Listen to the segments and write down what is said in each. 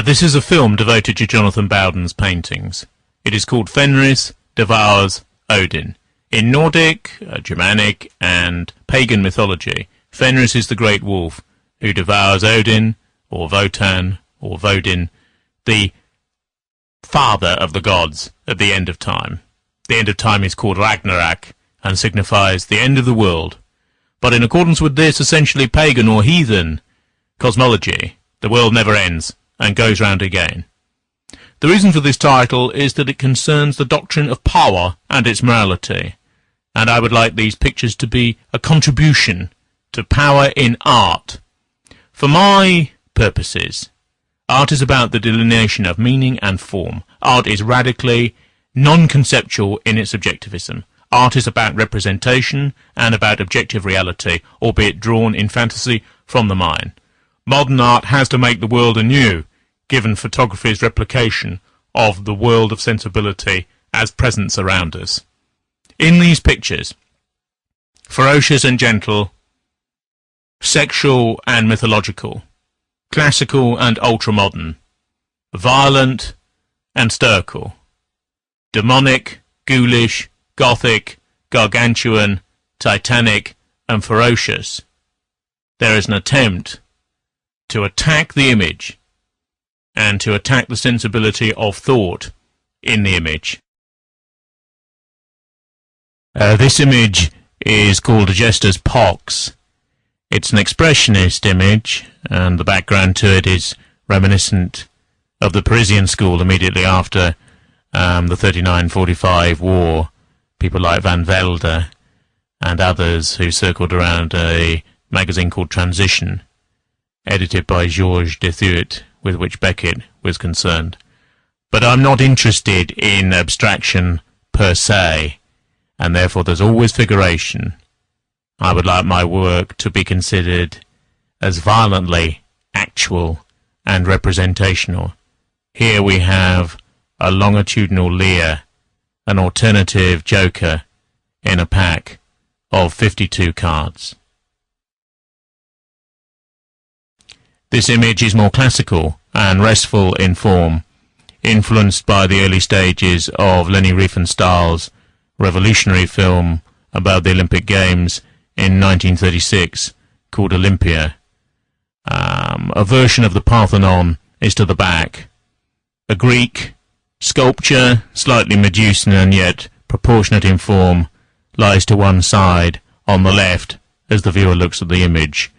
This is a film devoted to Jonathan Bowden's paintings. It is called Fenris, Devours, Odin. In Nordic, Germanic, and pagan mythology, Fenris is the great wolf who devours Odin, or Wotan, or Vodin, the father of the gods at the end of time. The end of time is called Ragnarok and signifies the end of the world. But in accordance with this essentially pagan or heathen cosmology, the world never ends and goes round again. The reason for this title is that it concerns the doctrine of power and its morality, and I would like these pictures to be a contribution to power in art. For my purposes, art is about the delineation of meaning and form. Art is radically non-conceptual in its subjectivism. Art is about representation and about objective reality, albeit drawn in fantasy from the mind. Modern art has to make the world anew, given photography's replication of the world of sensibility as presence around us. In these pictures, ferocious and gentle, sexual and mythological, classical and ultramodern, violent and stoical, demonic, ghoulish, gothic, gargantuan, titanic, and ferocious, there is an attempt to attack the image and to attack the sensibility of thought in the image. This image is called A Jester's Pox. It's an expressionist image, and the background to it is reminiscent of the Parisian school immediately after the 39-45 war. People like Van Velde and others who circled around a magazine called Transition, edited by Georges Dethuet, with which Beckett was concerned. But I'm not interested in abstraction per se, and therefore there's always figuration. I would like my work to be considered as violently actual and representational. Here we have a longitudinal Lear, an alternative Joker, in a pack of 52 cards. This image is more classical and restful in form, influenced by the early stages of Leni Riefenstahl's revolutionary film about the Olympic Games in 1936 called Olympia. A version of the Parthenon is to the back. A Greek sculpture, slightly Medusan and yet proportionate in form, lies to one side on the left as the viewer looks at the image.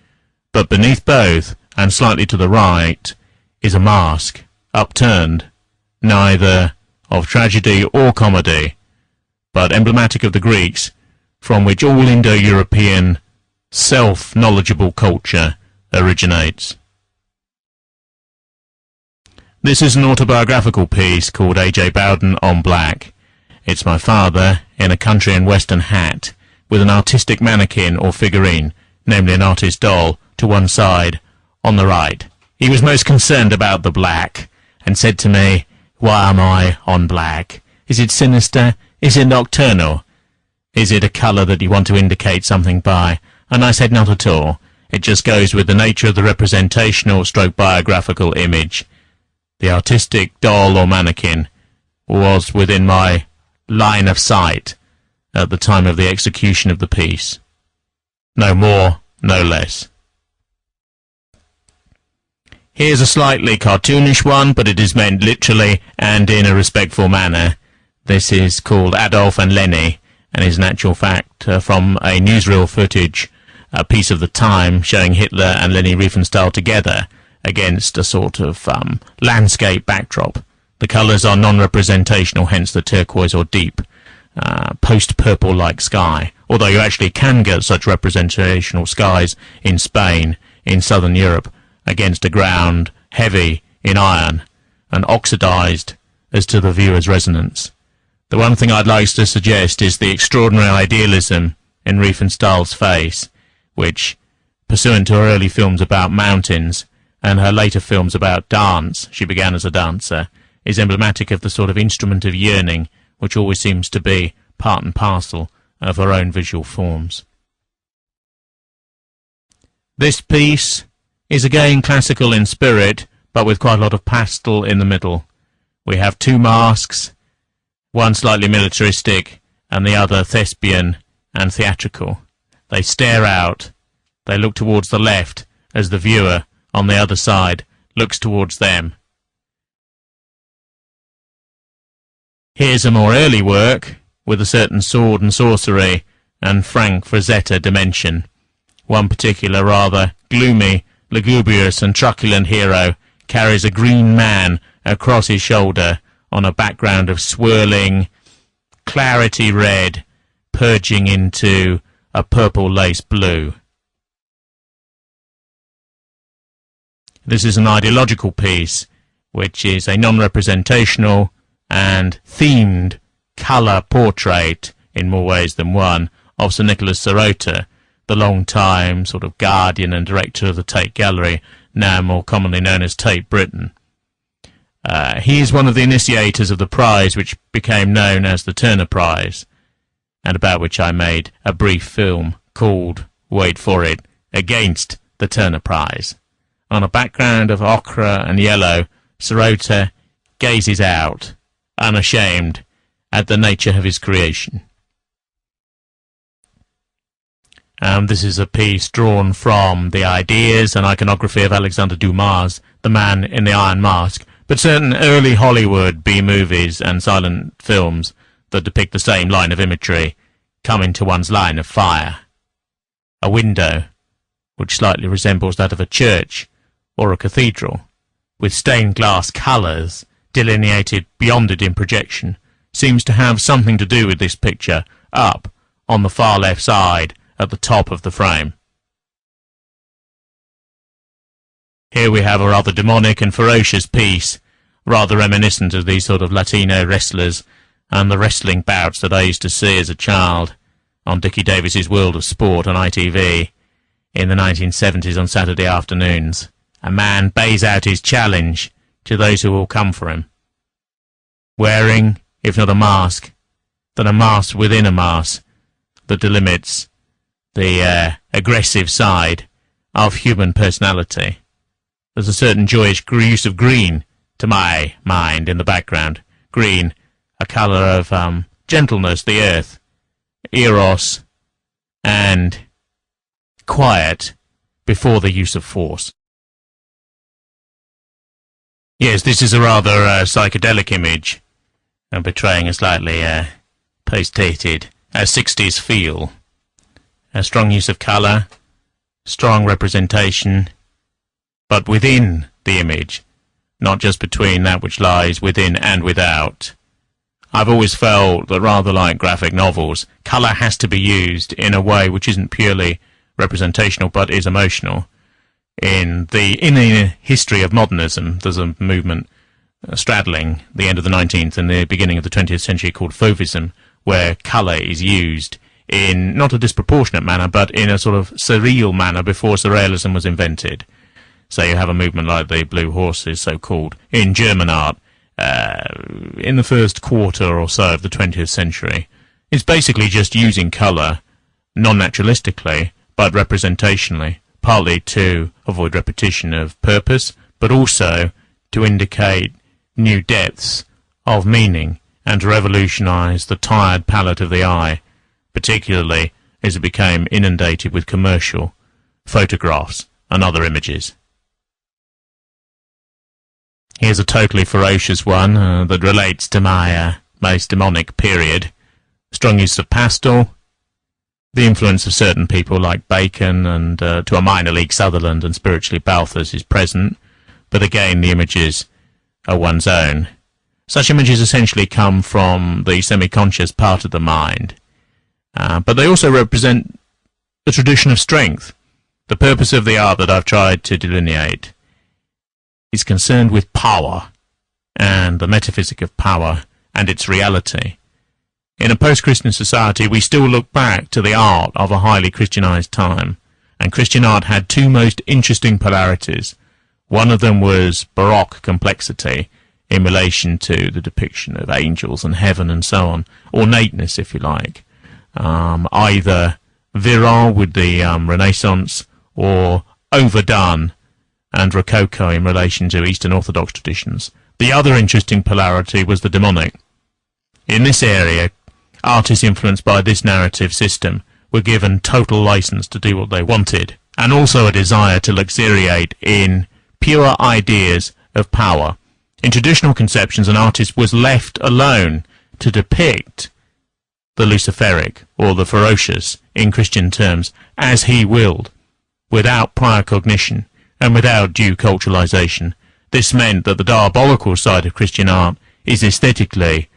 But beneath both, and slightly to the right, is a mask, upturned, neither of tragedy or comedy, but emblematic of the Greeks, from which all Indo-European self-knowledgeable culture originates. This is an autobiographical piece called A.J. Bowden on Black. It's my father in a country and western hat, with an artistic mannequin or figurine, namely an artist doll, to one side, on the right. He was most concerned about the black, and said to me, "Why am I on black? Is it sinister? Is it nocturnal? Is it a colour that you want to indicate something by?" And I said, "Not at all. It just goes with the nature of the representational stroke biographical image." The artistic doll or mannequin was within my line of sight at the time of the execution of the piece. No more, no less. Here's a slightly cartoonish one, but it is meant literally and in a respectful manner. This is called Adolf and Leni, and is in actual fact from a newsreel footage, a piece of the time showing Hitler and Leni Riefenstahl together against a sort of landscape backdrop. The colours are non-representational, hence the turquoise or deep, post-purple-like sky, although you actually can get such representational skies in Spain, in southern Europe, against a ground heavy in iron and oxidized as to the viewer's resonance. The one thing I'd like to suggest is the extraordinary idealism in Riefenstahl's face, which, pursuant to her early films about mountains and her later films about dance — she began as a dancer — is emblematic of the sort of instrument of yearning which always seems to be part and parcel of her own visual forms. This piece is again classical in spirit, but with quite a lot of pastel in the middle. We have two masks, one slightly militaristic and the other thespian and theatrical. They stare out. They look towards the left as the viewer on the other side looks towards them. Here's a more early work with a certain sword and sorcery and frank Frazetta dimension. One particular rather gloomy, lugubrious and truculent hero carries a green man across his shoulder on a background of swirling, clarity red, purging into a purple lace blue. This is an ideological piece, which is a non-representational and themed colour portrait, in more ways than one, of Sir Nicholas Serota, the long-time sort of guardian and director of the Tate Gallery, now more commonly known as Tate Britain. He is one of the initiators of the prize which became known as the Turner Prize, and about which I made a brief film called, wait for it, Against the Turner Prize. On a background of ochre and yellow, Serota gazes out, unashamed, at the nature of his creation. This is a piece drawn from the ideas and iconography of Alexander Dumas, the man in the Iron Mask, but certain early Hollywood B-movies and silent films that depict the same line of imagery come into one's line of fire. A window, which slightly resembles that of a church or a cathedral, with stained glass colours delineated beyond it in projection, seems to have something to do with this picture up on the far left side at the top of the frame. Here we have a rather demonic and ferocious piece, rather reminiscent of these sort of Latino wrestlers and the wrestling bouts that I used to see as a child on Dickie Davis's World of Sport on ITV in the 1970s on Saturday afternoons. A man bays out his challenge to those who will come for him, wearing, if not a mask, then a mask within a mask that delimits the aggressive side of human personality. There's a certain joyous use of green, to my mind, in the background. Green, a colour of gentleness, the earth, eros, and quiet before the use of force. Yes, this is a rather psychedelic image, betraying a slightly post-dated 60s feel. A strong use of colour, strong representation, but within the image, not just between that which lies within and without. I've always felt that rather like graphic novels, colour has to be used in a way which isn't purely representational but is emotional. In the history of modernism, there's a movement straddling the end of the 19th and the beginning of the 20th century called Fauvism, where colour is used in not a disproportionate manner, but in a sort of surreal manner before surrealism was invented. So you have a movement like the Blue Horses, so-called, in German art, in the first quarter or so of the 20th century. It's basically just using colour, non-naturalistically, but representationally, partly to avoid repetition of purpose, but also to indicate new depths of meaning and to revolutionise the tired palette of the eye, particularly as it became inundated with commercial photographs and other images. Here's a totally ferocious one that relates to my most demonic period. Strong use of pastel, the influence of certain people like Bacon and to a minor league Sutherland and spiritually Balthus is present, but again the images are one's own. Such images essentially come from the semi-conscious part of the mind, but they also represent the tradition of strength. The purpose of the art that I've tried to delineate is concerned with power and the metaphysic of power and its reality. In a post-Christian society, we still look back to the art of a highly Christianized time, and Christian art had two most interesting polarities. One of them was Baroque complexity in relation to the depiction of angels and heaven and so on, ornateness, if you like, either virile with the Renaissance or overdone and Rococo in relation to Eastern Orthodox traditions. The other interesting polarity was the demonic. In this area, artists influenced by this narrative system were given total license to do what they wanted, and also a desire to luxuriate in pure ideas of power. In traditional conceptions, an artist was left alone to depict the luciferic, or the ferocious, in Christian terms, as he willed, without prior cognition and without due culturalization. This meant that the diabolical side of Christian art is aesthetically,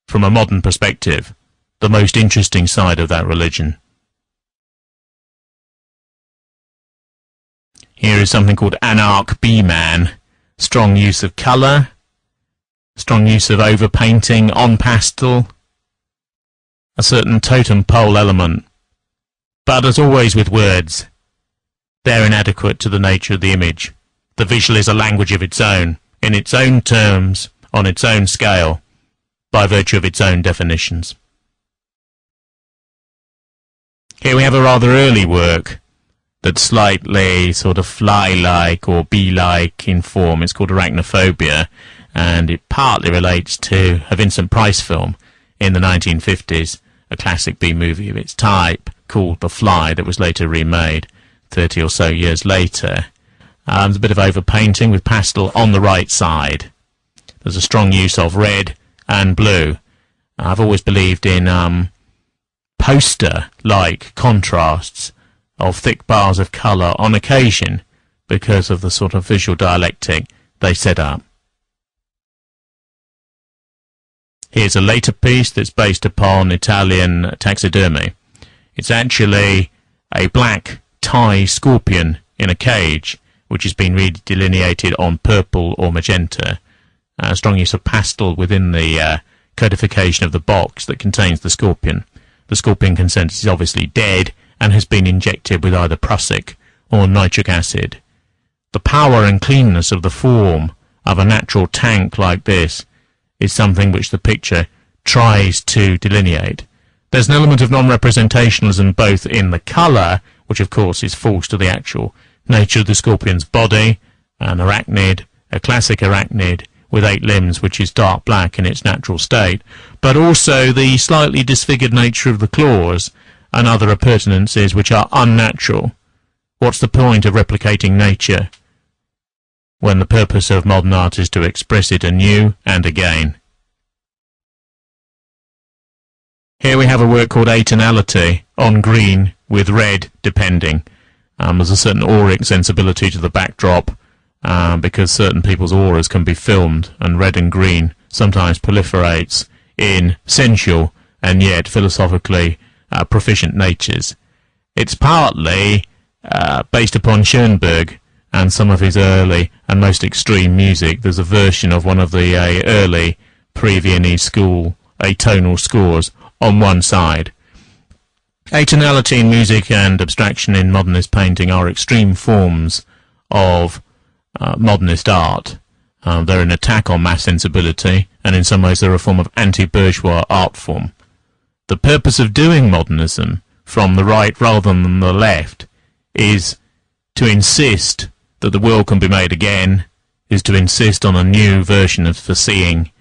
from a modern perspective, the most interesting side of that religion. Here is something called Anarch B-Man. Strong use of colour, strong use of overpainting on pastel, a certain totem pole element. But as always with words, they're inadequate to the nature of the image. The visual is a language of its own, in its own terms, on its own scale, by virtue of its own definitions. Here we have a rather early work that's slightly sort of fly-like or bee-like in form. It's called Arachnophobia, and it partly relates to a Vincent Price film in the 1950s, a classic B-movie of its type called The Fly that was later remade 30 or so years later. There's a bit of overpainting with pastel on the right side. There's a strong use of red and blue. I've always believed in poster-like contrasts of thick bars of colour on occasion because of the sort of visual dialectic they set up. Here's a later piece that's based upon Italian taxidermy. It's actually a black tie scorpion in a cage, which has been really delineated on purple or magenta. Strong use of pastel within the codification of the box that contains the scorpion. The scorpion consent is obviously dead and has been injected with either prussic or nitric acid. The power and cleanness of the form of a natural tank like this is something which the picture tries to delineate. There's an element of non-representationalism both in the colour, which of course is false to the actual nature of the scorpion's body, an arachnid, a classic arachnid with 8 limbs, which is dark black in its natural state, but also the slightly disfigured nature of the claws and other appurtenances which are unnatural. What's the point of replicating nature when the purpose of modern art is to express it anew and again? Here we have a work called Atonality, on green with red depending. There's a certain auric sensibility to the backdrop because certain people's auras can be filmed, and red and green sometimes proliferates in sensual and yet philosophically proficient natures. It's partly based upon Schoenberg and some of his early and most extreme music. There's a version of one of the early pre-Viennese school atonal scores on one side. Atonality in music and abstraction in modernist painting are extreme forms of modernist art. They're an attack on mass sensibility, and in some ways they're a form of anti-bourgeois art form. The purpose of doing modernism from the right rather than the left is to insist that the world can be made again, is to insist on a new version of foreseeing,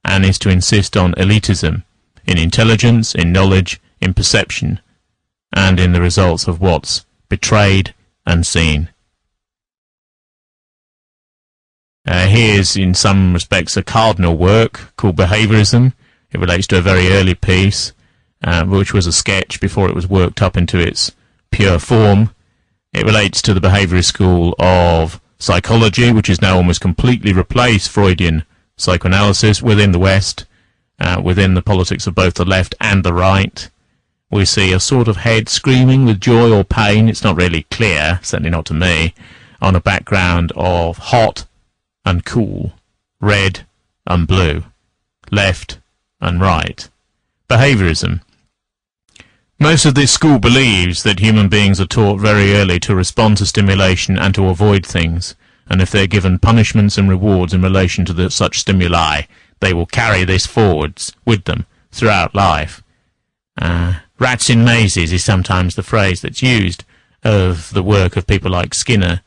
and is to insist on elitism in intelligence, in knowledge, in perception, and in the results of what's betrayed and seen. Here's, in some respects, a cardinal work called Behaviorism. It relates to a very early piece, which was a sketch before it was worked up into its pure form. It relates to the behaviorist school of psychology, which has now almost completely replaced Freudian psychoanalysis within the West, within the politics of both the left and the right. We see a sort of head screaming with joy or pain, it's not really clear, certainly not to me, on a background of hot and cool, red and blue, left and right. Behaviorism. Most of this school believes that human beings are taught very early to respond to stimulation and to avoid things, and if they're given punishments and rewards in relation to such stimuli, they will carry this forwards with them throughout life. Rats in mazes is sometimes the phrase that's used of the work of people like Skinner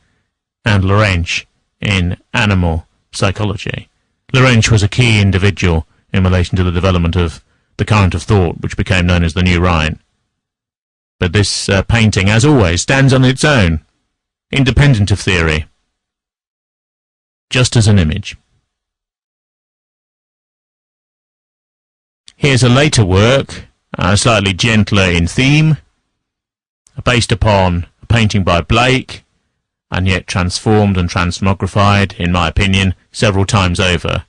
and Lorentz in animal psychology. Lorentz was a key individual in relation to the development of the current of thought which became known as the New Right. But this painting, as always, stands on its own, independent of theory, just as an image. Here's a later work, slightly gentler in theme, based upon a painting by Blake, and yet transformed and transmogrified, in my opinion, several times over.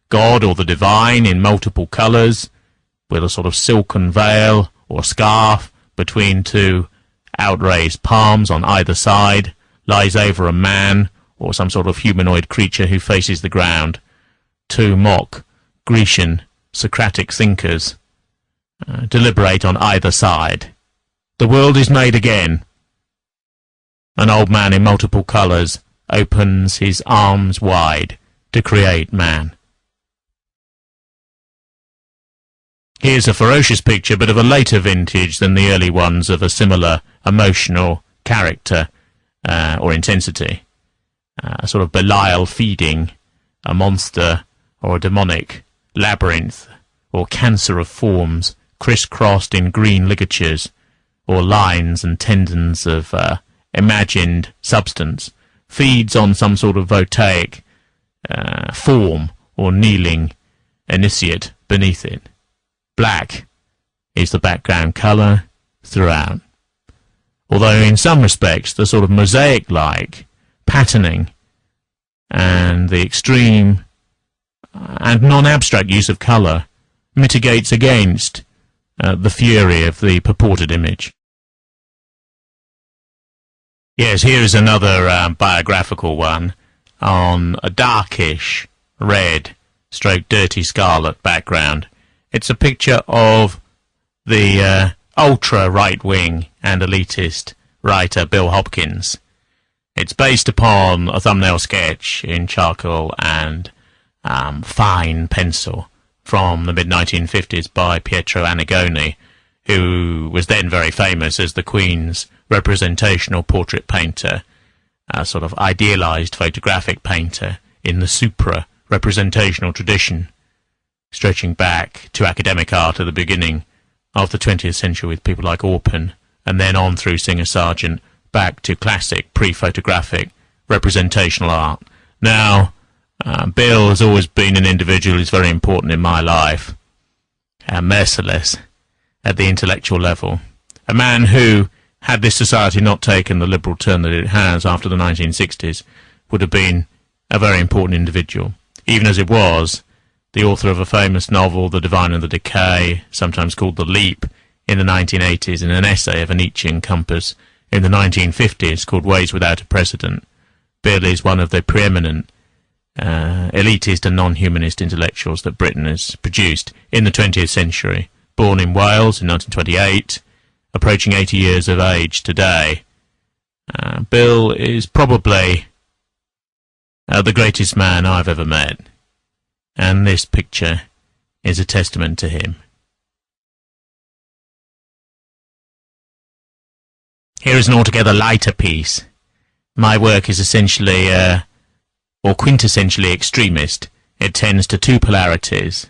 God or the divine in multiple colours, with a sort of silken veil or scarf between two outraised palms on either side, lies over a man or some sort of humanoid creature who faces the ground. Two mock Grecian Socratic thinkers deliberate on either side. The world is made again. An old man in multiple colours opens his arms wide to create man. Here's a ferocious picture, but of a later vintage than the early ones of a similar emotional character or intensity. A sort of Belial feeding a monster or a demonic labyrinth or cancer of forms crisscrossed in green ligatures or lines and tendons of imagined substance, feeds on some sort of voltaic form or kneeling initiate beneath it. Black is the background colour throughout. Although in some respects the sort of mosaic-like patterning and the extreme and non-abstract use of colour mitigates against the fury of the purported image. Yes, here is another biographical one on a darkish red stroke dirty scarlet background. It's a picture of the ultra right-wing and elitist writer Bill Hopkins. It's based upon a thumbnail sketch in charcoal and fine pencil from the mid-1950s by Pietro Annigoni, who was then very famous as the Queen's representational portrait painter, a sort of idealized photographic painter in the supra-representational tradition, stretching back to academic art at the beginning of the 20th century with people like Orpen, and then on through Singer Sargent, back to classic pre-photographic representational art. Now, Bill has always been an individual who's very important in my life, merciless at the intellectual level. A man who, had this society not taken the liberal turn that it has after the 1960s, would have been a very important individual. Even as it was, the author of a famous novel, The Divine and the Decay, sometimes called The Leap, in the 1980s, and an essay of a Nietzschean compass in the 1950s called Ways Without a Precedent. Bill is one of the preeminent elitist and non-humanist intellectuals that Britain has produced in the 20th century. Born in Wales in 1928, approaching 80 years of age today, Bill is probably the greatest man I've ever met, and this picture is a testament to him. Here is an altogether lighter piece. My work is essentially, or quintessentially extremist. It tends to two polarities.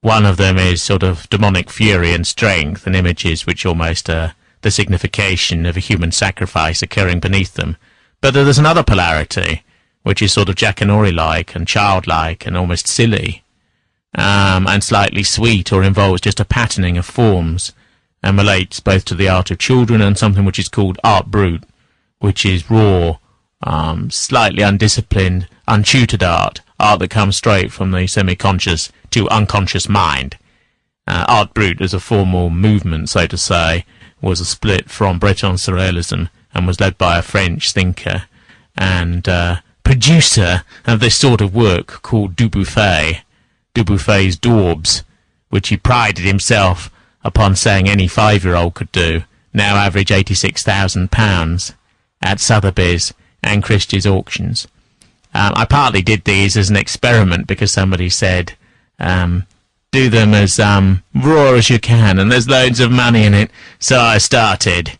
One of them is sort of demonic fury and strength, and images which almost are the signification of a human sacrifice occurring beneath them. But there's another polarity, which is sort of Jackanory-like and childlike and almost silly, and slightly sweet, or involves just a patterning of forms, and relates both to the art of children and something which is called art brute, which is raw, slightly undisciplined, untutored art that comes straight from the semi-conscious to unconscious mind. Art brut as a formal movement, so to say, was a split from Breton surrealism and was led by a French thinker and producer of this sort of work called Dubufay's Daubs, which he prided himself upon saying any 5-year-old could do, now average £86,000 at Sotheby's and Christie's auctions. I partly did these as an experiment because somebody said, do them as raw as you can, and there's loads of money in it. So I started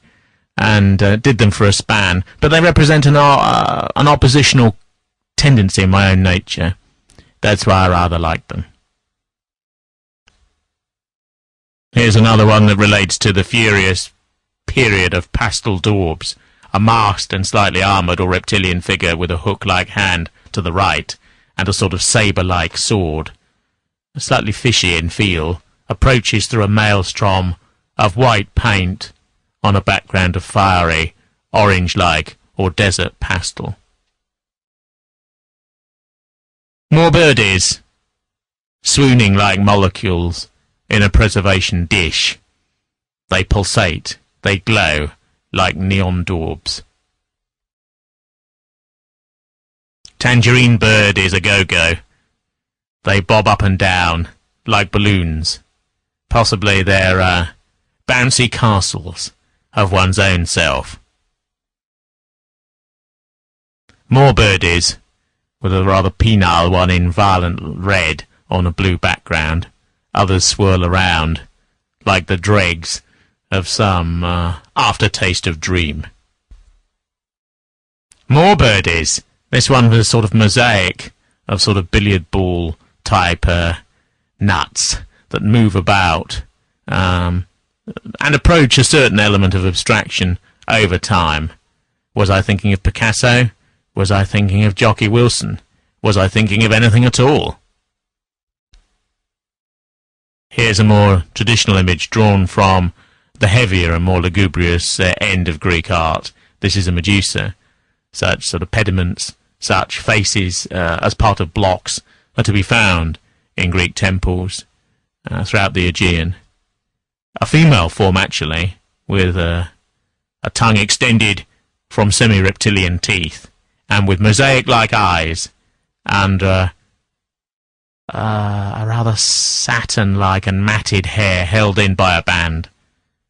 and did them for a span, but they represent an oppositional tendency in my own nature. That's why I rather like them. Here's another one that relates to the furious period of pastel daubs, a masked and slightly armoured or reptilian figure with a hook-like hand to the right and a sort of sabre-like sword, slightly fishy in feel, approaches through a maelstrom of white paint on a background of fiery, orange-like or desert pastel. More birdies, swooning like molecules in a preservation dish. They pulsate, they glow like neon daubs. Tangerine bird is a go-go. They bob up and down like balloons. Possibly they're bouncy castles of one's own self. More birdies, with a rather penile one in violent red on a blue background. Others swirl around like the dregs of some aftertaste of dream. More birdies. This one was a sort of mosaic of sort of billiard ball type nuts that move about and approach a certain element of abstraction over time. Was I thinking of Picasso? Was I thinking of Jockey Wilson? Was I thinking of anything at all? Here's a more traditional image drawn from the heavier and more lugubrious end of Greek art. This is a Medusa. Such sort of pediments, such faces as part of blocks are to be found in Greek temples throughout the Aegean. A female form, actually, with a tongue extended from semi-reptilian teeth, and with mosaic-like eyes, and a rather satin-like and matted hair held in by a band.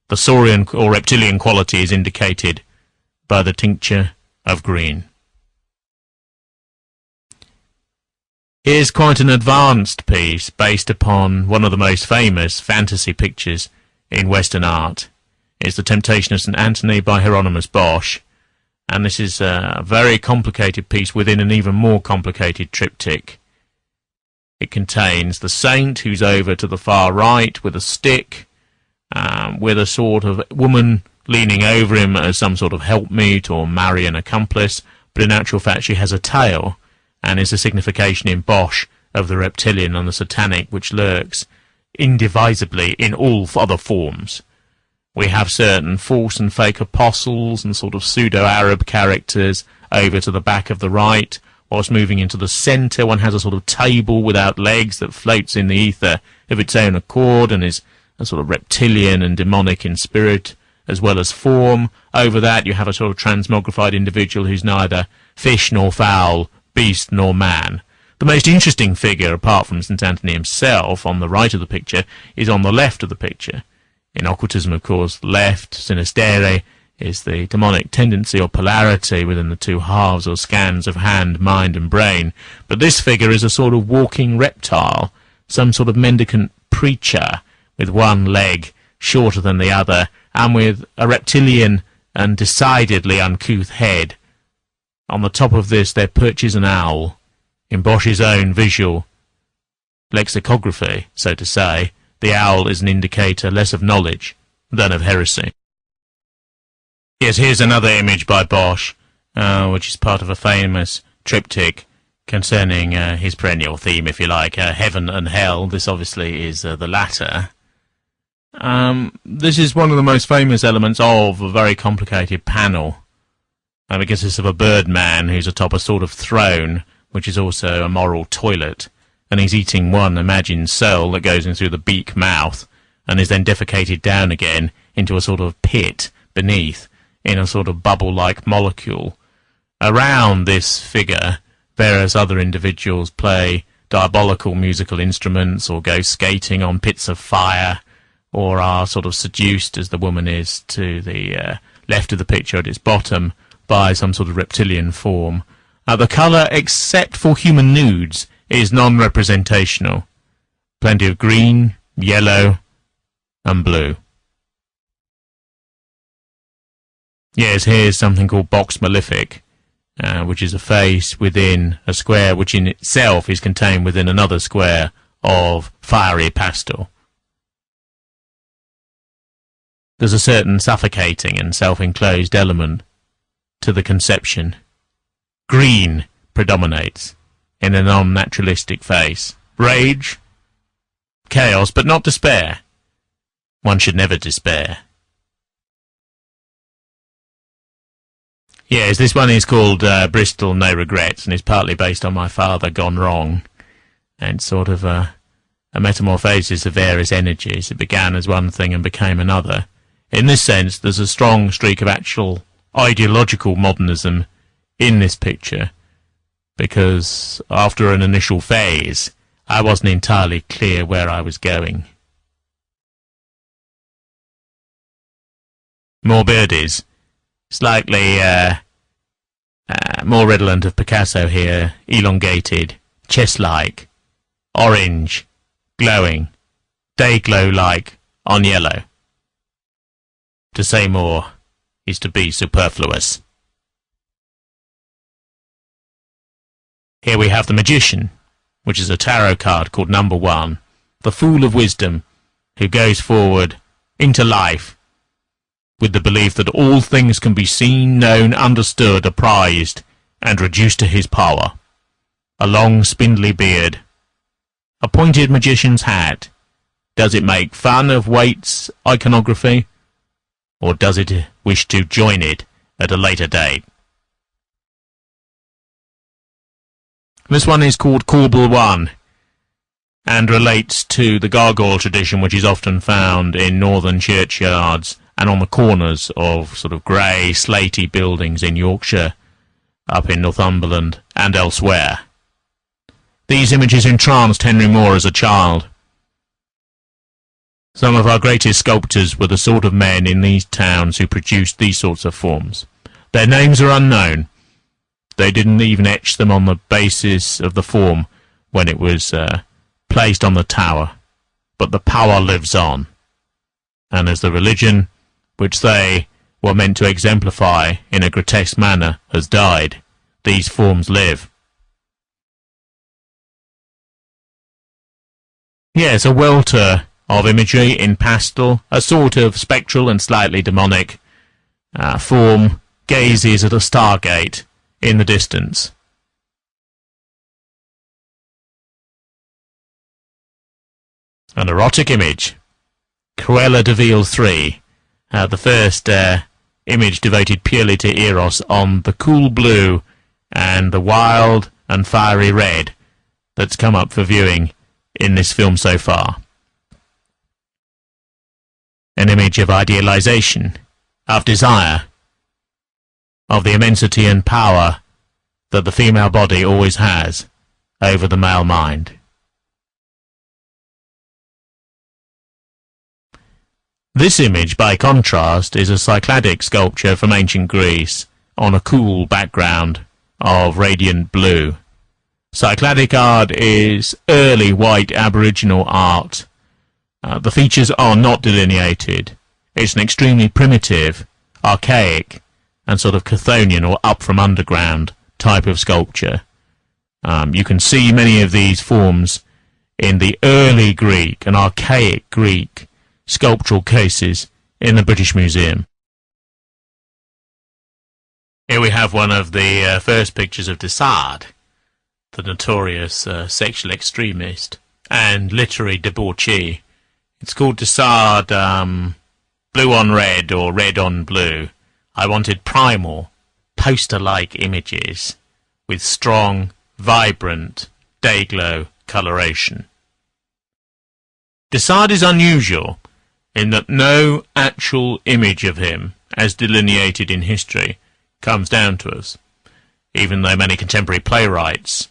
The saurian or reptilian quality is indicated by the tincture of green. Here's quite an advanced piece based upon one of the most famous fantasy pictures in Western art. It's The Temptation of St. Anthony by Hieronymus Bosch, and this is a very complicated piece within an even more complicated triptych. It contains the saint who's over to the far right with a stick, with a sort of woman leaning over him as some sort of helpmeet or Marian accomplice, but in actual fact she has a tail, and is a signification in Bosch of the reptilian and the satanic which lurks indivisibly in all other forms. We have certain false and fake apostles and sort of pseudo-Arab characters over to the back of the right. Whilst moving into the centre, one has a sort of table without legs that floats in the ether of its own accord and is a sort of reptilian and demonic in spirit as well as form. Over that you have a sort of transmogrified individual who's neither fish nor fowl, beast nor man. The most interesting figure, apart from St. Anthony himself, on the right of the picture, is on the left of the picture. In occultism, of course, left, sinistere, is the demonic tendency or polarity within the two halves or scans of hand, mind and brain. But this figure is a sort of walking reptile, some sort of mendicant preacher with one leg shorter than the other and with a reptilian and decidedly uncouth head. On the top of this there perches an owl. In Bosch's own visual lexicography, so to say, the owl is an indicator less of knowledge than of heresy. Yes, here's another image by Bosch, which is part of a famous triptych concerning his perennial theme, if you like, heaven and hell. This obviously is the latter. This is one of the most famous elements of a very complicated panel, because it's of a birdman who's atop a sort of throne, which is also a moral toilet, and he's eating one imagined soul that goes in through the beak mouth, and is then defecated down again into a sort of pit beneath, in a sort of bubble-like molecule. Around this figure, various other individuals play diabolical musical instruments, or go skating on pits of fire, or are sort of seduced, as the woman is to the left of the picture at its bottom, by some sort of reptilian form. The colour, except for human nudes, is non-representational. Plenty of green, yellow, and blue. Yes, here's something called Box Malefic, which is a face within a square which in itself is contained within another square of fiery pastel. There's a certain suffocating and self-enclosed element to the conception. Green predominates in a non-naturalistic face. Rage, chaos, but not despair. One should never despair. Yes, this one is called Bristol No Regrets, and is partly based on my father gone wrong, and sort of a metamorphosis of various energies. It began as one thing and became another. In this sense, there's a strong streak of actual ideological modernism in this picture, because after an initial phase, I wasn't entirely clear where I was going. More birdies. Slightly more redolent of Picasso here, elongated, chest-like, orange, glowing, day-glow-like on yellow. To say more is to be superfluous. Here we have the Magician, which is a tarot card called Number 1, the Fool of Wisdom, who goes forward into life with the belief that all things can be seen, known, understood, apprised, and reduced to his power. A long spindly beard, a pointed magician's hat. Does it make fun of Waite's iconography, or does it wish to join it at a later date? This one is called Corbel 1, and relates to the gargoyle tradition which is often found in northern churchyards and on the corners of sort of grey, slaty buildings in Yorkshire, up in Northumberland, and elsewhere. These images entranced Henry Moore as a child. Some of our greatest sculptors were the sort of men in these towns who produced these sorts of forms. Their names are unknown. They didn't even etch them on the basis of the form when it was placed on the tower. But the power lives on. And as the religion which they were meant to exemplify in a grotesque manner has died, these forms live. Yes, a welter of imagery in pastel, a sort of spectral and slightly demonic form, gazes at a stargate in the distance. An erotic image. Cruella de Vil 3, the first image devoted purely to Eros on the cool blue and the wild and fiery red that's come up for viewing in this film so far. An image of idealization, of desire, of the immensity and power that the female body always has over the male mind. This image, by contrast, is a Cycladic sculpture from ancient Greece on a cool background of radiant blue. Cycladic art is early white Aboriginal art. The features are not delineated. It's an extremely primitive, archaic, and sort of Chthonian or up from underground type of sculpture. You can see many of these forms in the early Greek and archaic Greek sculptural cases in the British Museum. Here we have one of the first pictures of Devours, the notorious sexual extremist and literary debauchee. It's called Devours, blue on red or red on blue. I wanted primal, poster-like images with strong, vibrant, day-glow coloration. Devours is unusual in that no actual image of him, as delineated in history, comes down to us, even though many contemporary playwrights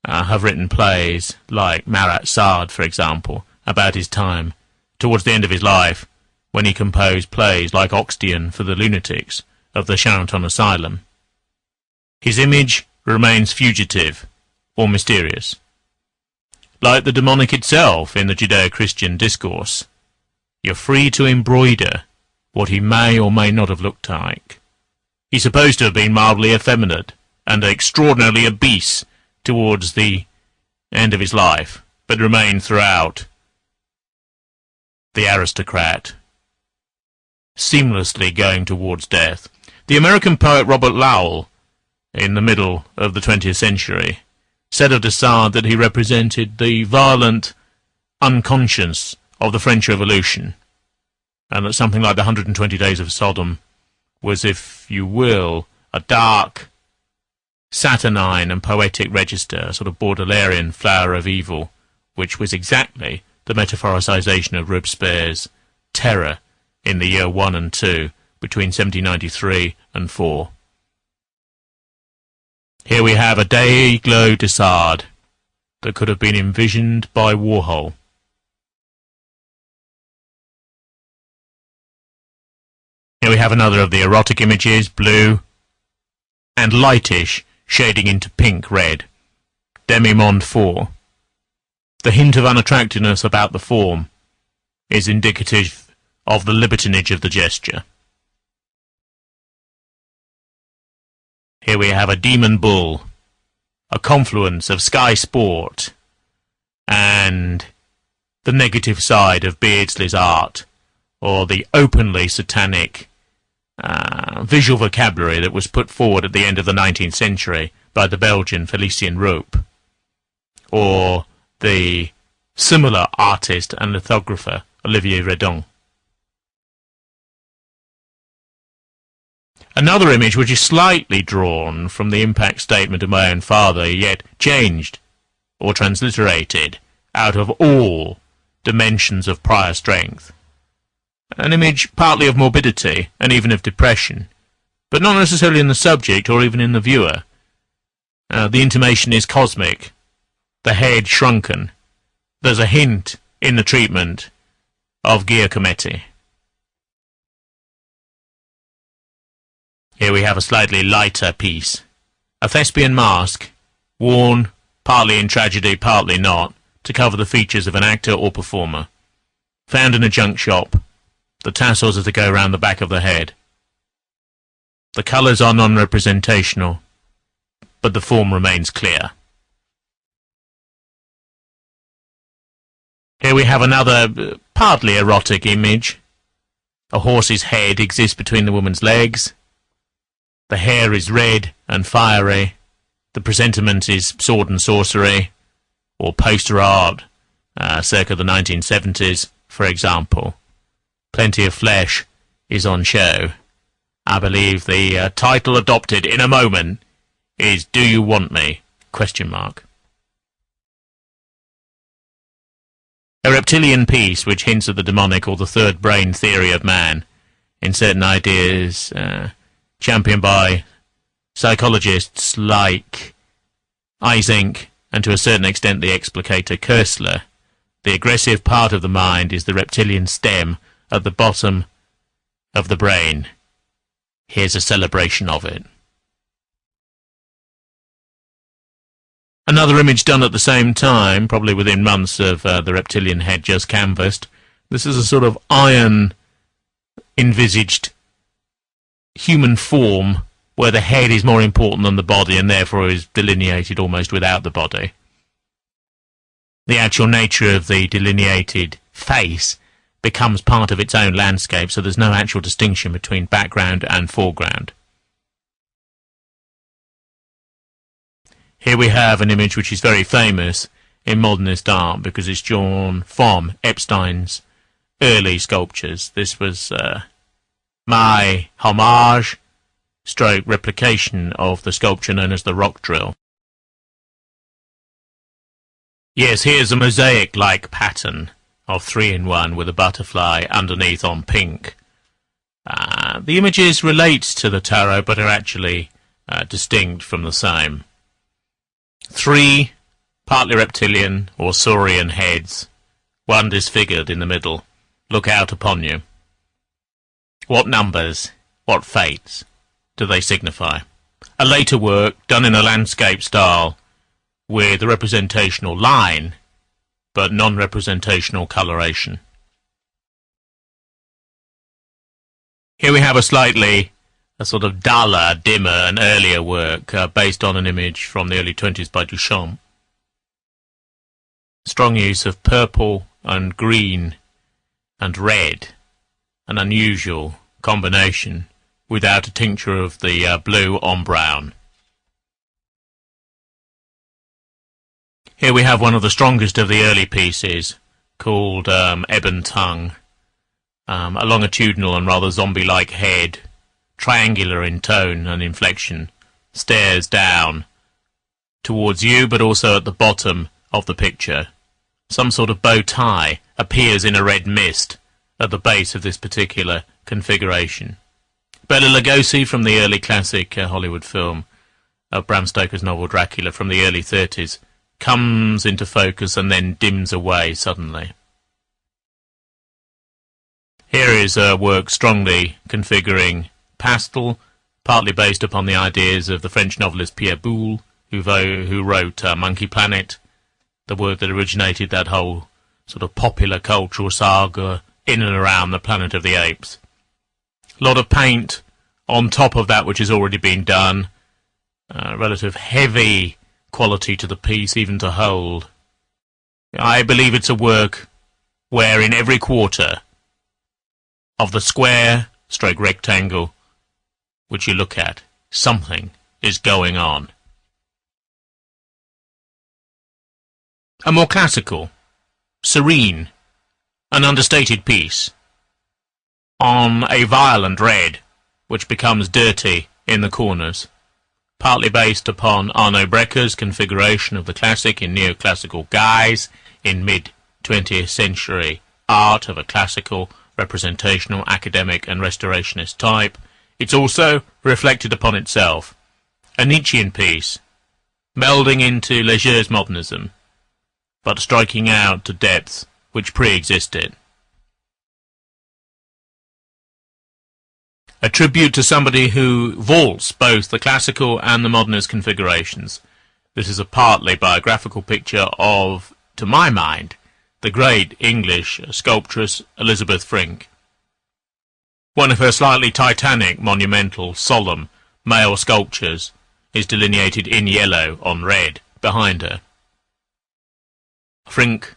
have written plays like Marat Sade, for example, about his time, towards the end of his life, when he composed plays like Oxtian for the lunatics of the Charenton Asylum. His image remains fugitive or mysterious. Like the demonic itself in the Judeo-Christian discourse, you're free to embroider what he may or may not have looked like He's supposed to have been mildly effeminate and extraordinarily obese towards the end of his life, but remained throughout the aristocrat, seamlessly going towards death. The American poet Robert Lowell, in the middle of the 20th century, said of de Sade that he represented the violent unconscious of the French Revolution, and that something like the 120 Days of Sodom was, if you will, a dark, saturnine and poetic register, a sort of Baudelairean flower of evil, which was exactly the metaphoricization of Robespierre's terror in the year 1 and 2, between 1793 and 4. Here we have a day-glow de Sade that could have been envisioned by Warhol. Here we have another of the erotic images, blue and lightish, shading into pink-red. Demi-monde 4. The hint of unattractiveness about the form is indicative of the libertinage of the gesture. Here we have a demon bull, a confluence of sky sport and the negative side of Beardsley's art, or the openly satanic visual vocabulary that was put forward at the end of the 19th century by the Belgian Félicien Roop, or the similar artist and lithographer Olivier Redon. Another image which is slightly drawn from the impact statement of my own father, yet changed or transliterated out of all dimensions of prior strength. An image partly of morbidity and even of depression, but not necessarily in the subject or even in the viewer. The intimation is cosmic, the head shrunken. There's a hint in the treatment of Giacometti. Here we have a slightly lighter piece, a thespian mask, worn partly in tragedy, partly not, to cover the features of an actor or performer. Found in a junk shop. The tassels are to go round the back of the head. The colours are non-representational, but the form remains clear. Here we have another partly erotic image. A horse's head exists between the woman's legs. The hair is red and fiery. The presentiment is sword and sorcery, or poster art, circa the 1970s, for example. Plenty of flesh is on show. I believe the title adopted in a moment is "Do You Want Me?" ? A reptilian piece which hints at the demonic or the third brain theory of man in certain ideas championed by psychologists like Eysenck and to a certain extent the explicator Koestler. The aggressive part of the mind is the reptilian stem at the bottom of the brain. Here's a celebration of it. Another image done at the same time, probably within months of the reptilian head just canvassed. This is a sort of iron-envisaged human form where the head is more important than the body and therefore is delineated almost without the body. The actual nature of the delineated face becomes part of its own landscape, so there's no actual distinction between background and foreground. Here we have an image which is very famous in modernist art because it's drawn from Epstein's early sculptures. This was my homage stroke replication of the sculpture known as the rock drill. Yes, here's a mosaic-like pattern of 3-in-1 with a butterfly underneath on pink. The images relate to the tarot but are actually distinct from the same. 3 partly reptilian or saurian heads, one disfigured in the middle, look out upon you. What numbers, what fates do they signify? A later work done in a landscape style with a representational line but non-representational coloration. Here we have a slightly a sort of duller, dimmer and earlier work based on an image from the early 20s by Duchamp. Strong use of purple and green and red, an unusual combination without a tincture of the blue on brown. Here we have one of the strongest of the early pieces, called Ebon Tongue, a longitudinal and rather zombie-like head, triangular in tone and inflection, stares down towards you but also at the bottom of the picture. Some sort of bow tie appears in a red mist at the base of this particular configuration. Bela Lugosi from the early classic Hollywood film of Bram Stoker's novel Dracula from the early 30s comes into focus and then dims away suddenly. Here is a work strongly configuring pastel, partly based upon the ideas of the French novelist Pierre Boulle, who wrote Monkey Planet, the work that originated that whole sort of popular cultural saga in and around the Planet of the Apes. A lot of paint on top of that which has already been done, relative heavy quality to the piece, even to hold. I believe it's a work where in every quarter of the square stroke rectangle which you look at, something is going on. A more classical, serene, and understated piece on a violent red which becomes dirty in the corners, partly based upon Arno Brecker's configuration of the classic in neoclassical guise in mid-20th century art of a classical, representational, academic and restorationist type. It's also reflected upon itself, a Nietzschean piece, melding into Leger's modernism, but striking out to depths which pre-existed. A tribute to somebody who vaults both the classical and the modernist configurations. This is a partly biographical picture of, to my mind, the great English sculptress Elizabeth Frink. One of her slightly titanic, monumental, solemn male sculptures is delineated in yellow on red behind her. Frink,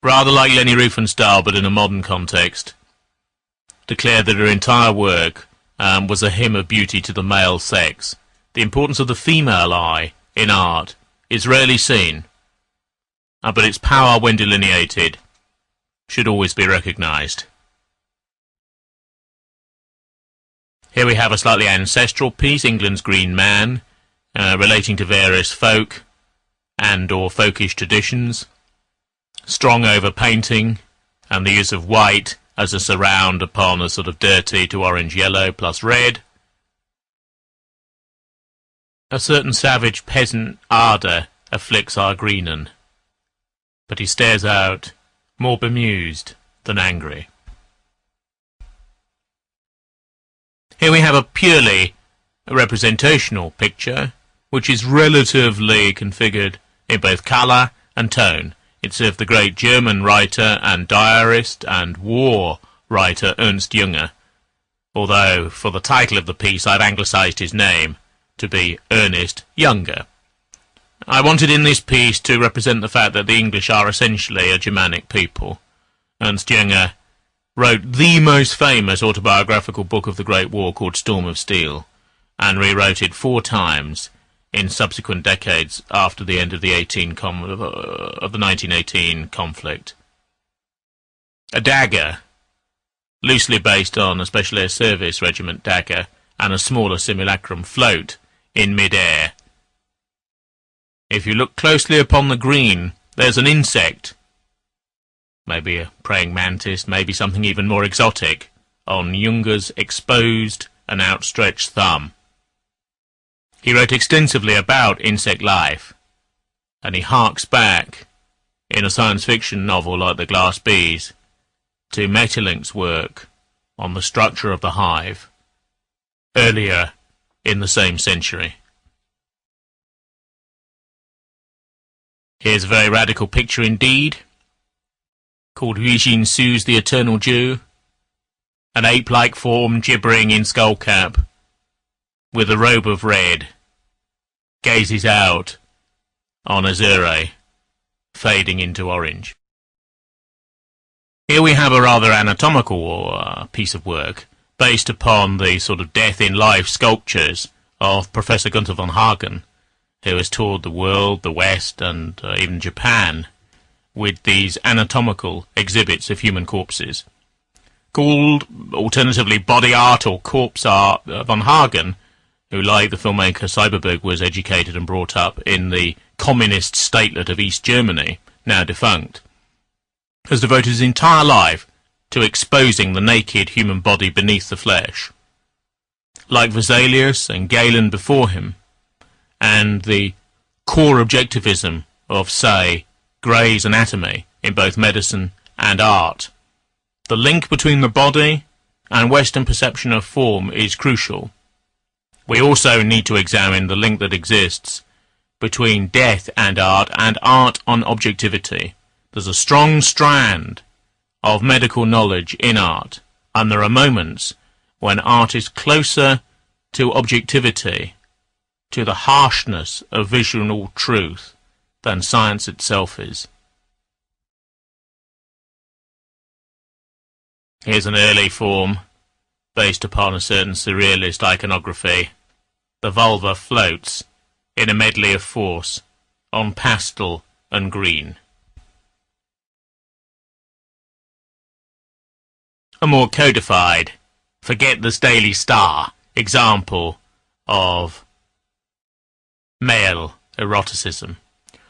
rather like Leni Riefenstahl but in a modern context, declared that her entire work was a hymn of beauty to the male sex. The importance of the female eye in art is rarely seen, but its power when delineated should always be recognised. Here we have a slightly ancestral piece, England's Green Man, relating to various folk and or folkish traditions. Strong overpainting and the use of white as a surround upon a sort of dirty to orange-yellow plus red. A certain savage peasant ardour afflicts our Greenan, but he stares out more bemused than angry. Here we have a purely representational picture, which is relatively configured in both colour and tone. It's of the great German writer and diarist and war writer Ernst Junger, although for the title of the piece I've anglicised his name to be Ernest Younger. I wanted in this piece to represent the fact that the English are essentially a Germanic people. Ernst Junger wrote the most famous autobiographical book of the Great War called Storm of Steel, and rewrote it 4 times in subsequent decades after the end of the 1918 conflict. A dagger, loosely based on a Special Air Service Regiment dagger, and a smaller simulacrum float in mid-air. If you look closely upon the green, there's an insect, maybe a praying mantis, maybe something even more exotic, on Junger's exposed and outstretched thumb. He wrote extensively about insect life, and he harks back, in a science fiction novel like The Glass Bees, to Maeterlinck's work on the structure of the hive, earlier in the same century. Here's a very radical picture indeed, called Eugene Sue's The Eternal Jew, an ape-like form gibbering in skullcap with a robe of red, gazes out on Azure, fading into orange. Here we have a rather anatomical piece of work based upon the sort of death-in-life sculptures of Professor Gunther von Hagen, who has toured the world, the West, and even Japan with these anatomical exhibits of human corpses. Called, alternatively, body art or corpse art, von Hagen, who, like the filmmaker Seiberberg, was educated and brought up in the communist statelet of East Germany, now defunct, has devoted his entire life to exposing the naked human body beneath the flesh. Like Vesalius and Galen before him, and the core objectivism of, say, Gray's anatomy in both medicine and art, the link between the body and Western perception of form is crucial. We also need to examine the link that exists between death and art on objectivity. There's a strong strand of medical knowledge in art, and there are moments when art is closer to objectivity, to the harshness of visual truth, than science itself is. Here's an early form based upon a certain surrealist iconography. The vulva floats in a medley of force on pastel and green. A more codified, forget this daily star example of male eroticism.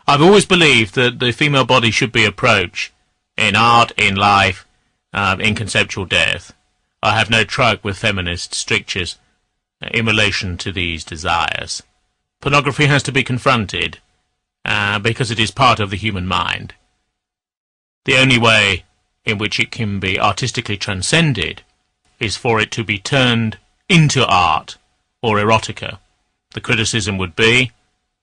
I've always believed that the female body should be approached in art, in life, in conceptual death. I have no truck with feminist strictures in relation to these desires. Pornography has to be confronted because it is part of the human mind. The only way in which it can be artistically transcended is for it to be turned into art or erotica. The criticism would be,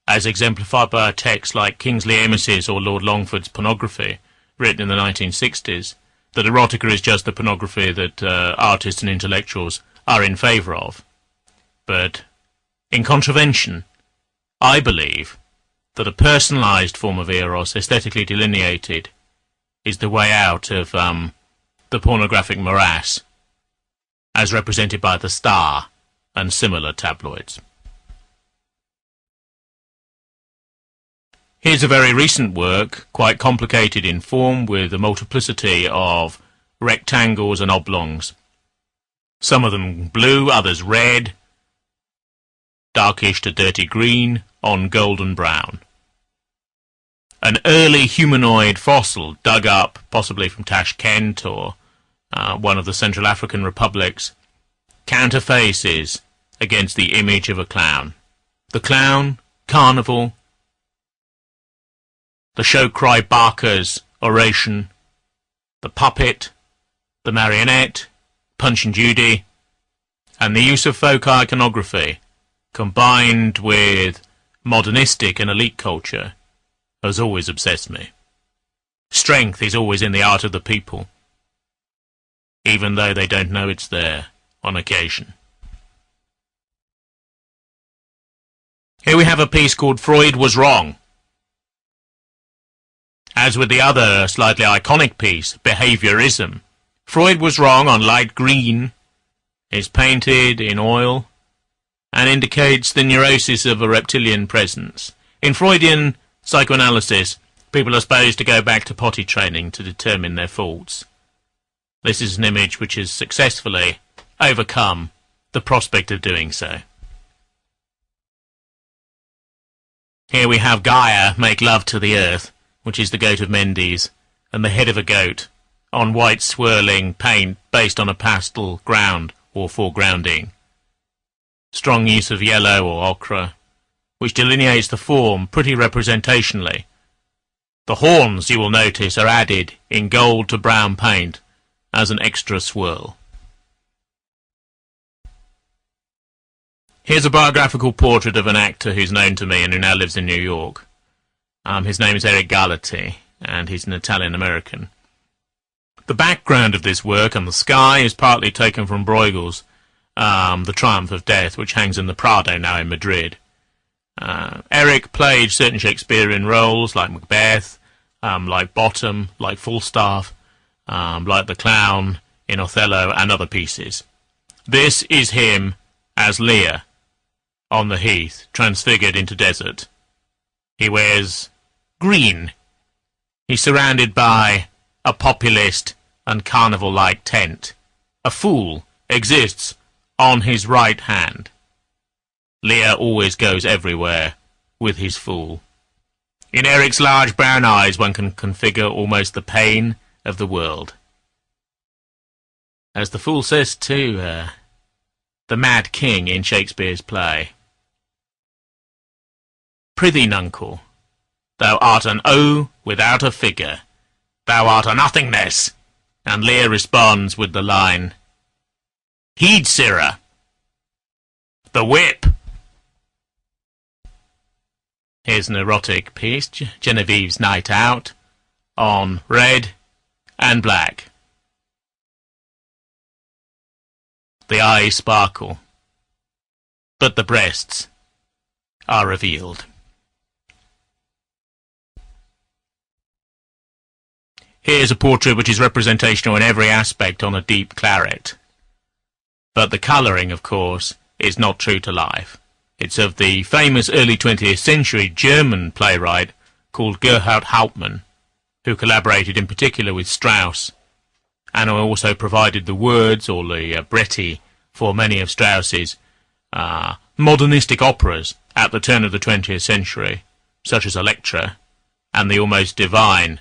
as exemplified by a text like Kingsley Amis's or Lord Longford's Pornography, written in the 1960s, that erotica is just the pornography that artists and intellectuals are in favour of. But, in contravention, I believe that a personalised form of eros, aesthetically delineated, is the way out of the pornographic morass, as represented by The Star and similar tabloids. Here's a very recent work, quite complicated in form, with a multiplicity of rectangles and oblongs. Some of them blue, others red, darkish to dirty green, on golden brown. An early humanoid fossil dug up, possibly from Tashkent or one of the Central African republics, counterfaces against the image of a clown. The clown, carnival, the show cry Barker's oration, the puppet, the marionette, Punch and Judy, and the use of folk iconography, combined with modernistic and elite culture, has always obsessed me. Strength is always in the art of the people, even though they don't know it's there on occasion. Here we have a piece called Freud Was Wrong. As with the other slightly iconic piece, Behaviorism, Freud Was Wrong on light green is painted in oil and indicates the neurosis of a reptilian presence. In Freudian psychoanalysis, people are supposed to go back to potty training to determine their faults. This is an image which has successfully overcome the prospect of doing so. Here we have Gaia make love to the earth, which is the goat of Mendes, and the head of a goat on white swirling paint based on a pastel ground or foregrounding. Strong use of yellow or ochre, which delineates the form pretty representationally. The horns, you will notice, are added in gold to brown paint as an extra swirl. Here's a biographical portrait of an actor who's known to me and who now lives in New York. His name is Eric Galati, and he's an Italian-American. The background of this work and the sky is partly taken from Bruegel's The Triumph of Death, which hangs in the Prado now in Madrid. Eric played certain Shakespearean roles like Macbeth, like Bottom, like Falstaff, like the Clown in Othello and other pieces. This is him as Lear on the heath, transfigured into desert. He wears green. He's surrounded by a populist and carnival-like tent. A fool exists on his right hand. Lear always goes everywhere with his fool. In Eric's large brown eyes one can configure almost the pain of the world. As the fool says to the Mad King in Shakespeare's play, "Prithee, nuncle, thou art an O without a figure. Thou art a nothingness." And Lear responds with the line, "Heed, sirrah, the whip." Here's an erotic piece, Genevieve's Night Out, on red and black. The eyes sparkle, but the breasts are revealed. Here's a portrait which is representational in every aspect on a deep claret. But the colouring, of course, is not true to life. It's of the famous early 20th century German playwright called Gerhard Hauptmann, who collaborated in particular with Strauss, and who also provided the words, or the libretti, for many of Strauss's modernistic operas at the turn of the 20th century, such as Electra and the almost divine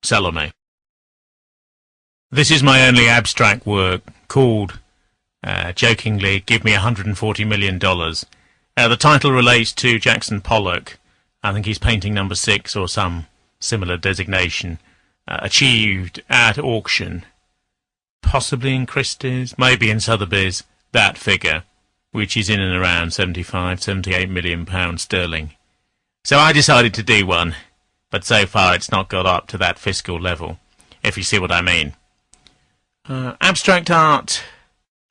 Salome. This is my only abstract work, called, jokingly, "Give Me $140 million." The title relates to Jackson Pollock. I think he's painting number 6 or some similar designation, achieved at auction, possibly in Christie's, maybe in Sotheby's, that figure, which is in and around £78 million sterling. So I decided to do one, but so far it's not got up to that fiscal level, if you see what I mean. Abstract art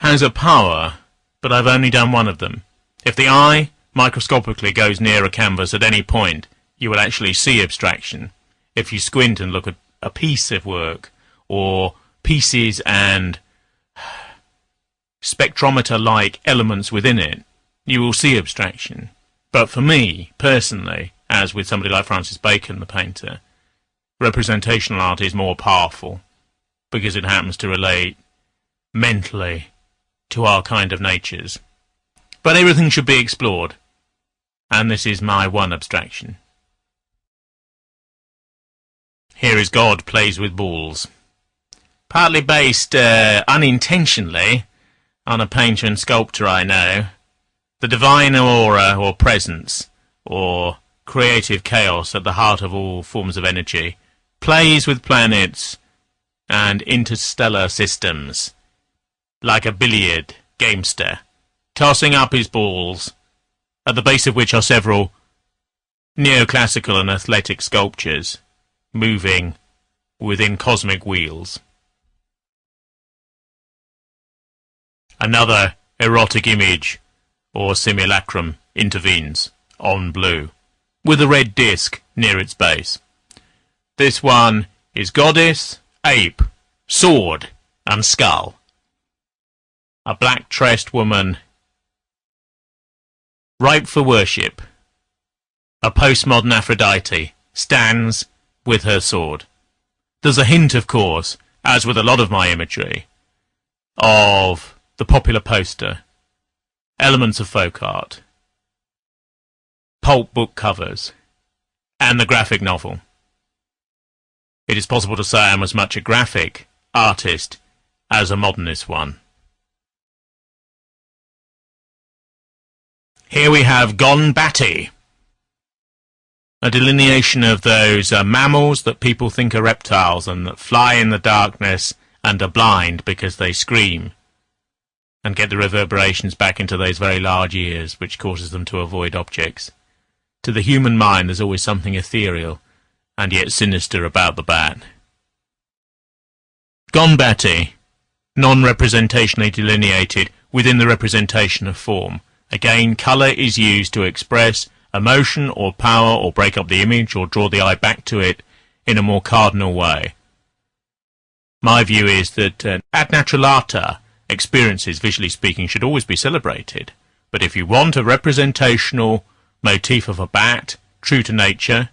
has a power, but I've only done one of them. If the eye microscopically goes near a canvas at any point, you will actually see abstraction. If you squint and look at a piece of work, or pieces and spectrometer-like elements within it, you will see abstraction. But for me, personally, as with somebody like Francis Bacon, the painter, representational art is more powerful, because it happens to relate mentally to our kind of natures. But everything should be explored, and this is my one abstraction. Here is God Plays with Balls, partly based unintentionally on a painter and sculptor I know. The divine aura or presence, or creative chaos at the heart of all forms of energy, plays with planets and interstellar systems, like a billiard gamester, tossing up his balls, at the base of which are several neoclassical and athletic sculptures, moving within cosmic wheels. Another erotic image, or simulacrum, intervenes, on blue, with a red disc near its base. This one is goddess, ape, sword, and skull. A black-tressed woman, ripe for worship. A postmodern Aphrodite stands with her sword. There's a hint, of course, as with a lot of my imagery, of the popular poster, elements of folk art, pulp book covers, and the graphic novel. It is possible to say I'm as much a graphic artist as a modernist one. Here we have Gone Batty, a delineation of those mammals that people think are reptiles and that fly in the darkness and are blind because they scream and get the reverberations back into those very large ears, which causes them to avoid objects. To the human mind there's always something ethereal and yet sinister about the bat. Gone Batty, non-representationally delineated within the representation of form. Again, colour is used to express emotion or power or break up the image or draw the eye back to it in a more cardinal way. My view is that ad naturalata experiences, visually speaking, should always be celebrated. But if you want a representational motif of a bat, true to nature,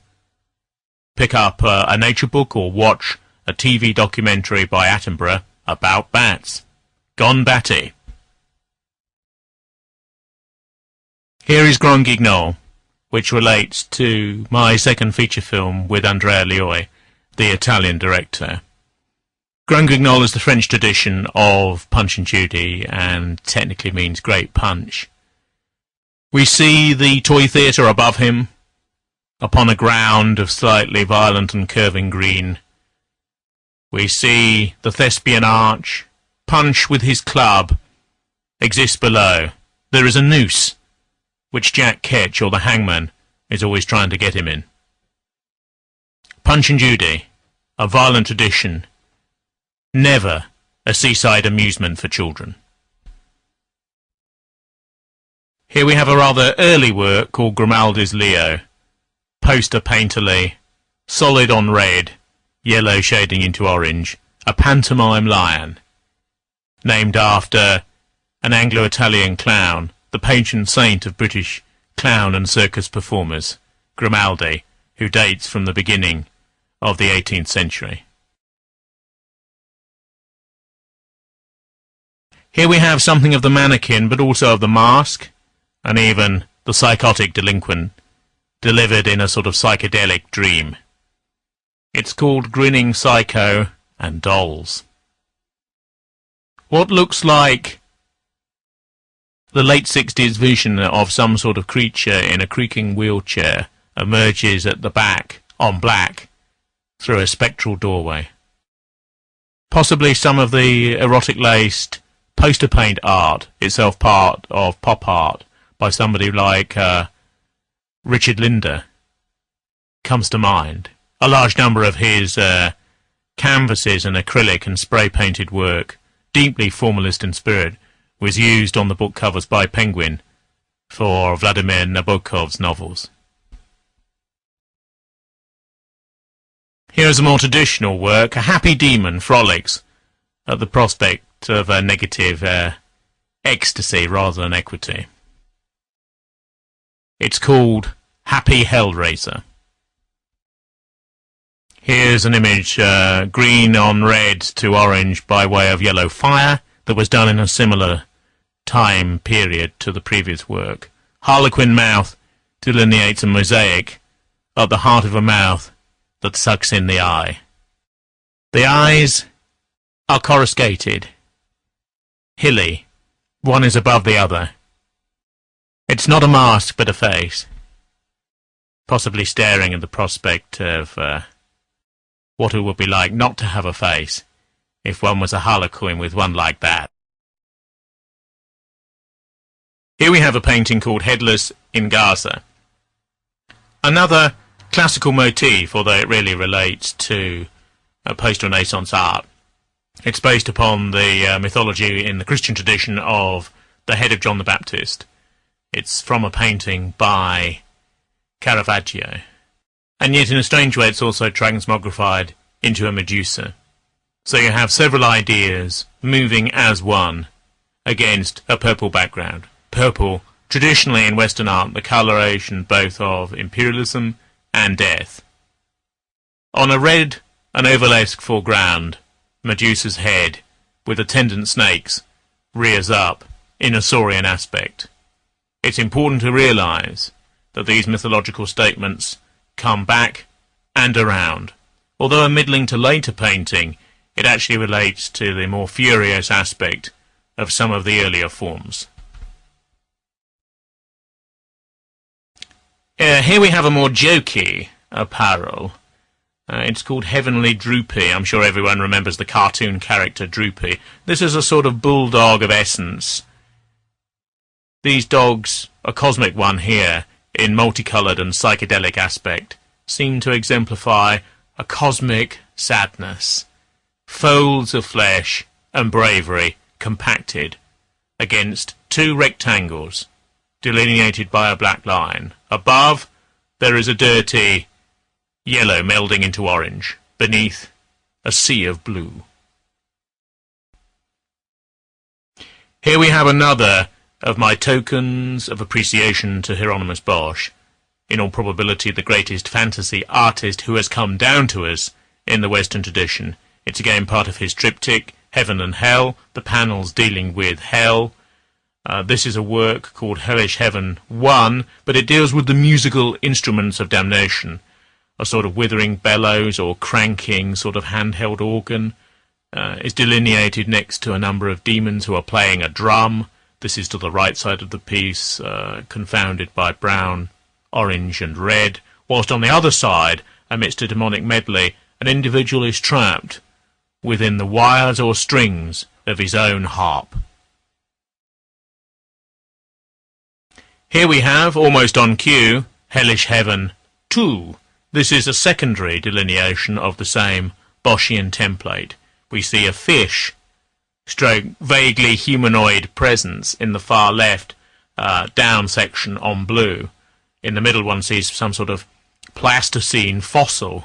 pick up a nature book or watch a TV documentary by Attenborough about bats. Gone batty. Here is Grand Guignol, which relates to my second feature film with Andrea Leoi, the Italian director. Grand Guignol is the French tradition of Punch and Judy, and technically means great punch. We see the toy theatre above him, upon a ground of slightly violent and curving green. We see the Thespian arch. Punch with his club exists below. There is a noose, which Jack Ketch, or the hangman, is always trying to get him in. Punch and Judy, a violent tradition, never a seaside amusement for children. Here we have a rather early work called Grimaldi's Leo, poster painterly, solid on red, yellow shading into orange, a pantomime lion, named after an Anglo-Italian clown, the patron saint of British clown and circus performers, Grimaldi, who dates from the beginning of the 18th century. Here we have something of the mannequin, but also of the mask, and even the psychotic delinquent, delivered in a sort of psychedelic dream. It's called Grinning Psycho and Dolls. What looks like the late 60s vision of some sort of creature in a creaking wheelchair emerges at the back, on black, through a spectral doorway. Possibly some of the erotic-laced poster paint art, itself part of pop art, by somebody like Richard Linder, comes to mind. A large number of his canvases and acrylic and spray-painted work, deeply formalist in spirit, was used on the book covers by Penguin for Vladimir Nabokov's novels. Here is a more traditional work. A happy demon frolics at the prospect of a negative ecstasy rather than equity. It's called Happy Hellraiser. Here's an image, green on red to orange by way of yellow fire, that was done in a similar time period to the previous work. Harlequin mouth delineates a mosaic at the heart of a mouth that sucks in the eye. The eyes are coruscated, hilly, one is above the other. It's not a mask but a face, possibly staring at the prospect of what it would be like not to have a face if one was a harlequin with one like that. Here we have a painting called Headless in Gaza. Another classical motif, although it really relates to post-Renaissance art. It's based upon the mythology in the Christian tradition of the head of John the Baptist. It's from a painting by Caravaggio. And yet in a strange way it's also transmogrified into a Medusa. So you have several ideas moving as one against a purple background. Purple, traditionally in Western art, the coloration both of imperialism and death. On a red and ovalesque foreground, Medusa's head, with attendant snakes, rears up in a saurian aspect. It's important to realise that these mythological statements come back and around. Although a middling to later painting, it actually relates to the more furious aspect of some of the earlier forms. Here we have a more jokey apparel. It's called Heavenly Droopy. I'm sure everyone remembers the cartoon character Droopy. This is a sort of bulldog of essence. These dogs, a cosmic one here, in multicoloured and psychedelic aspect, seem to exemplify a cosmic sadness. Folds of flesh and bravery compacted against two rectangles delineated by a black line. Above, there is a dirty yellow melding into orange. Beneath, a sea of blue. Here we have another of my tokens of appreciation to Hieronymus Bosch, in all probability the greatest fantasy artist who has come down to us in the Western tradition. It's again part of his triptych, Heaven and Hell, the panels dealing with hell. This is a work called Hellish Heaven 1, but it deals with the musical instruments of damnation, a sort of withering bellows or cranking sort of handheld organ. Is delineated next to a number of demons who are playing a drum. This is to the right side of the piece, confounded by brown, orange and red, whilst on the other side, amidst a demonic medley, an individual is trapped within the wires or strings of his own harp. Here we have, almost on cue, Hellish Heaven 2. This is a secondary delineation of the same Boschian template. We see a fish, stroke vaguely humanoid presence in the far left down section on blue. In the middle one sees some sort of Pleistocene fossil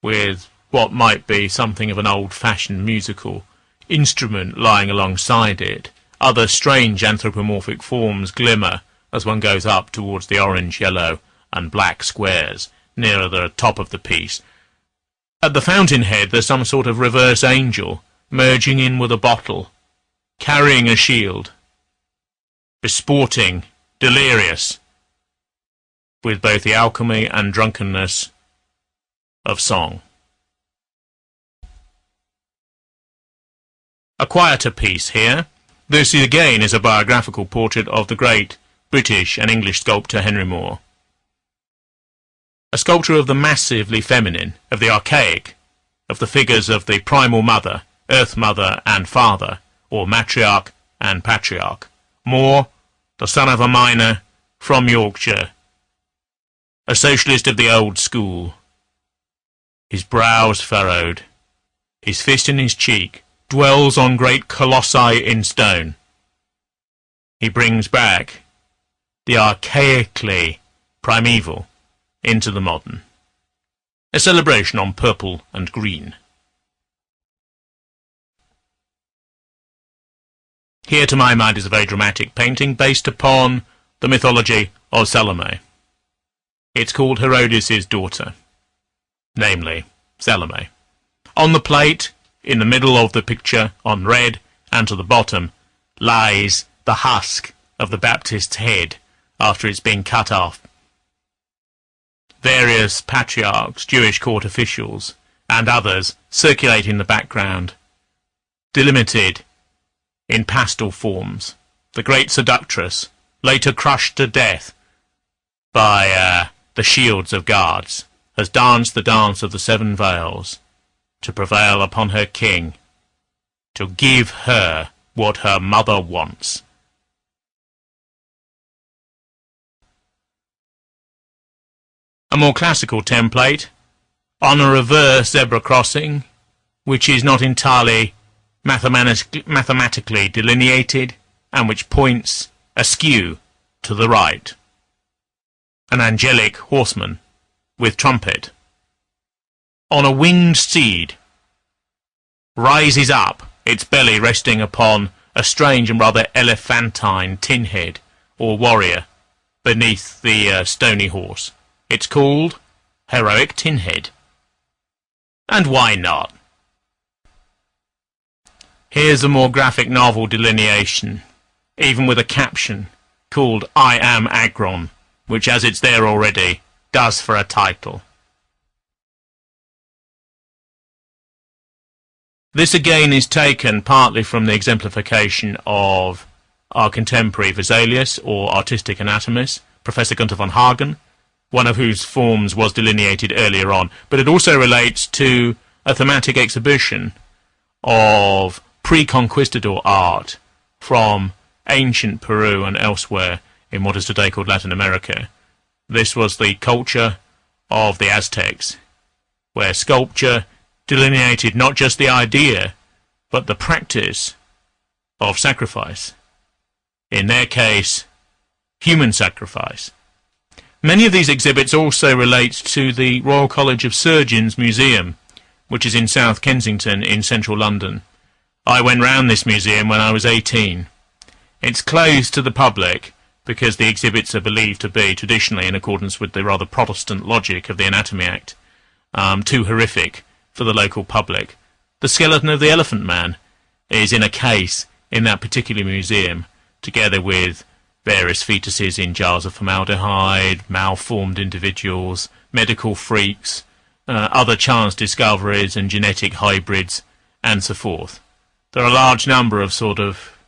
with what might be something of an old-fashioned musical instrument lying alongside it. Other strange anthropomorphic forms glimmer as one goes up towards the orange, yellow and black squares nearer the top of the piece. At the fountainhead there's some sort of reverse angel, merging in with a bottle, carrying a shield, besporting, delirious, with both the alchemy and drunkenness of song. A quieter piece here. This again is a biographical portrait of the great British and English sculptor Henry Moore. A sculpture of the massively feminine, of the archaic, of the figures of the primal mother, earth mother and father, or matriarch and patriarch. Moore, the son of a miner from Yorkshire, a socialist of the old school, his brows furrowed, his fist in his cheek, dwells on great colossi in stone. He brings back the archaically primeval into the modern. A celebration on purple and green. Here, to my mind, is a very dramatic painting based upon the mythology of Salome. It's called Herodes' daughter, namely Salome. On the plate, in the middle of the picture, on red, and to the bottom, lies the husk of the Baptist's head after it's been cut off. Various patriarchs, Jewish court officials, and others circulate in the background, delimited in pastel forms. The great seductress, later crushed to death by the shields of guards, has danced the dance of the 7 veils to prevail upon her king, to give her what her mother wants. A more classical template, on a reverse zebra crossing, which is not entirely mathematically delineated, and which points askew to the right. An angelic horseman with trumpet, on a winged steed, rises up, its belly resting upon a strange and rather elephantine tin head, or warrior, beneath the stony horse. It's called Heroic Tin Head. And why not? Here's a more graphic novel delineation, even with a caption called I Am Agron, which, as it's there already, does for a title. This again is taken partly from the exemplification of our contemporary Vesalius, or artistic anatomist, Professor Gunther von Hagen, one of whose forms was delineated earlier on, but it also relates to a thematic exhibition of pre-conquistador art from ancient Peru and elsewhere in what is today called Latin America. This was the culture of the Aztecs, where sculpture delineated not just the idea, but the practice of sacrifice In their case, human sacrifice. Many of these exhibits also relate to the Royal College of Surgeons Museum, which is in South Kensington in central London. I went round this museum when I was 18. It's closed to the public because the exhibits are believed to be, traditionally in accordance with the rather Protestant logic of the Anatomy Act, too horrific for the local public. The skeleton of the Elephant Man is in a case in that particular museum, together with various fetuses in jars of formaldehyde, malformed individuals, medical freaks, other chance discoveries and genetic hybrids, and so forth. There are a large number of sort of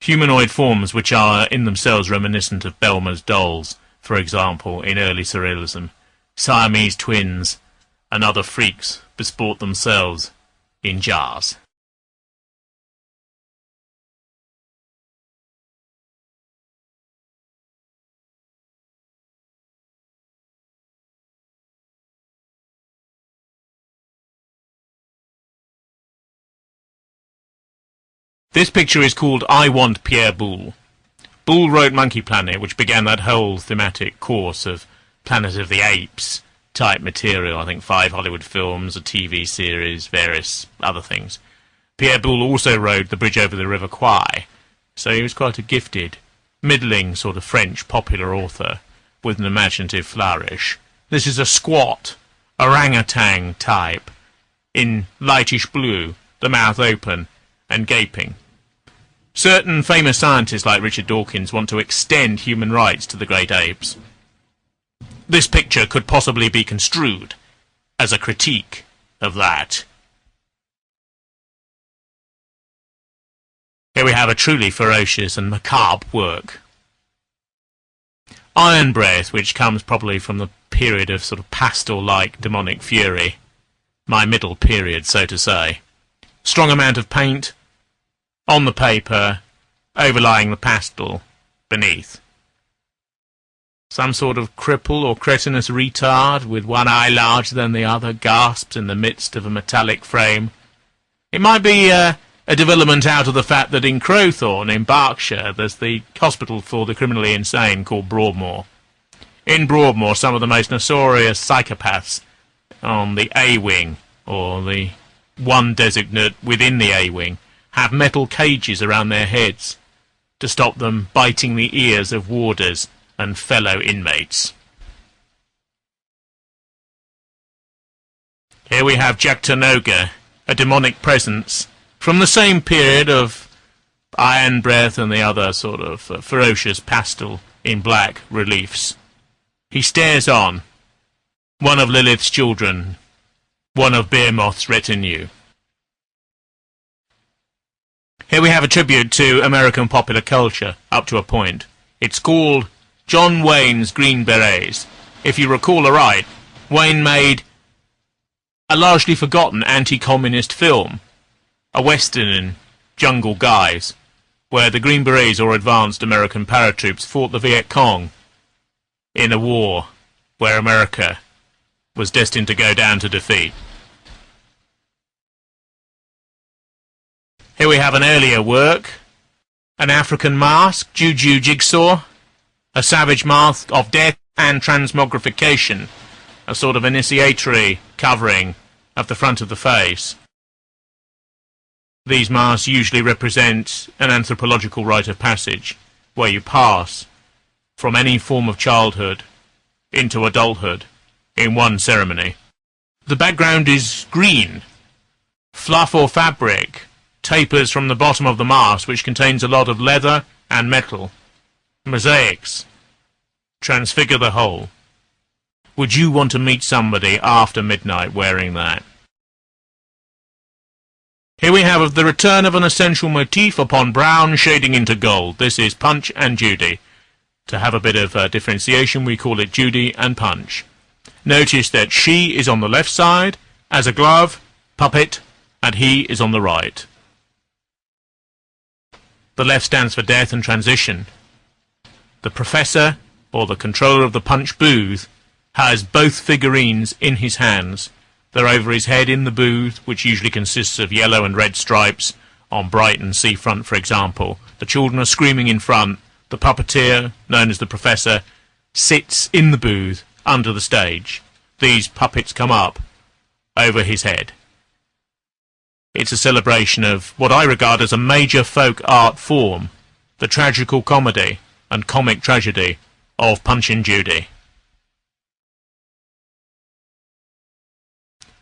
humanoid forms which are in themselves reminiscent of Belmer's dolls, for example, in early surrealism. Siamese twins and other freaks besport themselves in jars. This picture is called I Want Pierre Boulle. Boulle wrote Monkey Planet, which began that whole thematic course of Planet of the Apes type material. I think 5 Hollywood films, a TV series, various other things. Pierre Boulle also wrote The Bridge Over the River Kwai, so he was quite a gifted, middling sort of French popular author with an imaginative flourish. This is a squat, orangutan type, in lightish blue, the mouth open and gaping. Certain famous scientists like Richard Dawkins want to extend human rights to the great apes. This picture could possibly be construed as a critique of that. Here we have a truly ferocious and macabre work. Iron Breath, which comes probably from the period of sort of pastel-like demonic fury, my middle period, so to say. Strong amount of paint on the paper, overlying the pastel beneath. Some sort of cripple or cretinous retard with one eye larger than the other gasps in the midst of a metallic frame. It might be a development out of the fact that in Crowthorne, in Berkshire, there's the hospital for the criminally insane called Broadmoor. In Broadmoor, some of the most notorious psychopaths on the A-wing, or the one designate within the A-wing, have metal cages around their heads to stop them biting the ears of warders and fellow inmates. Here we have Jagtanoga, a demonic presence from the same period of Iron Breath and the other sort of ferocious pastel in black reliefs. He stares on, one of Lilith's children, one of Behemoth's retinue. Here we have a tribute to American popular culture, up to a point. It's called John Wayne's Green Berets. If you recall aright, Wayne made a largely forgotten anti-communist film, a western in Jungle Guys, where the Green Berets, or advanced American paratroops, fought the Viet Cong in a war where America was destined to go down to defeat. Here we have an earlier work, an African mask, Juju Jigsaw, a savage mask of death and transmogrification, a sort of initiatory covering of the front of the face. These masks usually represent an anthropological rite of passage, where you pass from any form of childhood into adulthood in one ceremony. The background is green. Fluff or fabric tapers from the bottom of the mask, which contains a lot of leather and metal. Mosaics transfigure the whole. Would you want to meet somebody after midnight wearing that? Here we have the return of an essential motif upon brown shading into gold. This is Punch and Judy. To have a bit of differentiation, we call it Judy and Punch. Notice that she is on the left side as a glove, puppet, and he is on the right. The left stands for death and transition. The professor, or the controller of the Punch booth, has both figurines in his hands. They're over his head in the booth, which usually consists of yellow and red stripes on Brighton seafront, for example. The children are screaming in front. The puppeteer, known as the Professor, sits in the booth under the stage. These puppets come up over his head. It's a celebration of what I regard as a major folk art form, the tragical comedy and comic tragedy of Punch and Judy.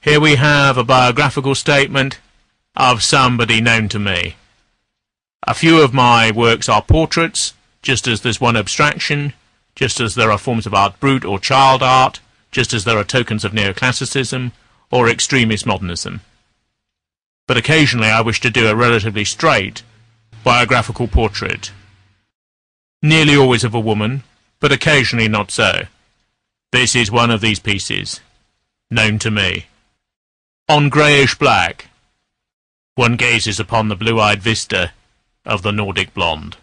Here we have a biographical statement of somebody known to me. A few of my works are portraits, just as there's one abstraction, just as there are forms of art brut or child art, just as there are tokens of neoclassicism or extremist modernism. But occasionally I wish to do a relatively straight biographical portrait, nearly always of a woman, but occasionally not so. This is one of these pieces, known to me. On greyish black, one gazes upon the blue-eyed vista of the Nordic blonde.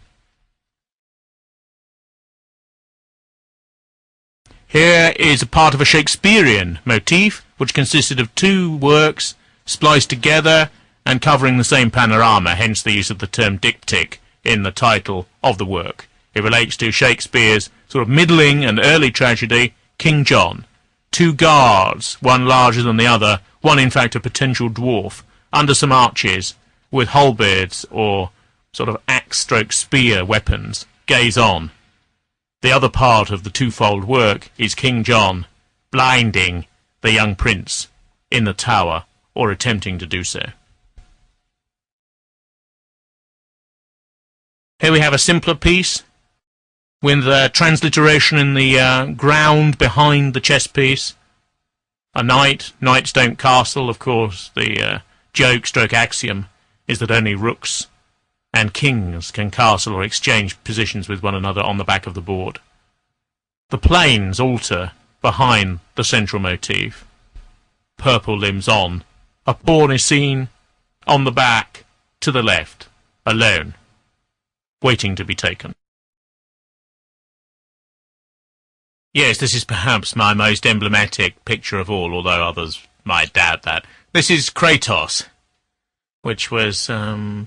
Here is a part of a Shakespearean motif, which consisted of two works spliced together and covering the same panorama, hence the use of the term diptych in the title of the work. It relates to Shakespeare's sort of middling and early tragedy, King John. Two guards, one larger than the other, one in fact a potential dwarf, under some arches, with halberds or sort of axe-stroke-spear weapons, gaze on. The other part of the twofold work is King John blinding the young prince in the tower, or attempting to do so. Here we have a simpler piece, with transliteration in the ground behind the chess piece. A knight, knights don't castle, of course. The joke-stroke-axiom is that only rooks and kings can castle or exchange positions with one another on the back of the board. The planes alter behind the central motif. Purple limbs on. A pawn is seen on the back to the left, alone, waiting to be taken. Yes, this is perhaps my most emblematic picture of all, although others might doubt that. This is Kratos, which was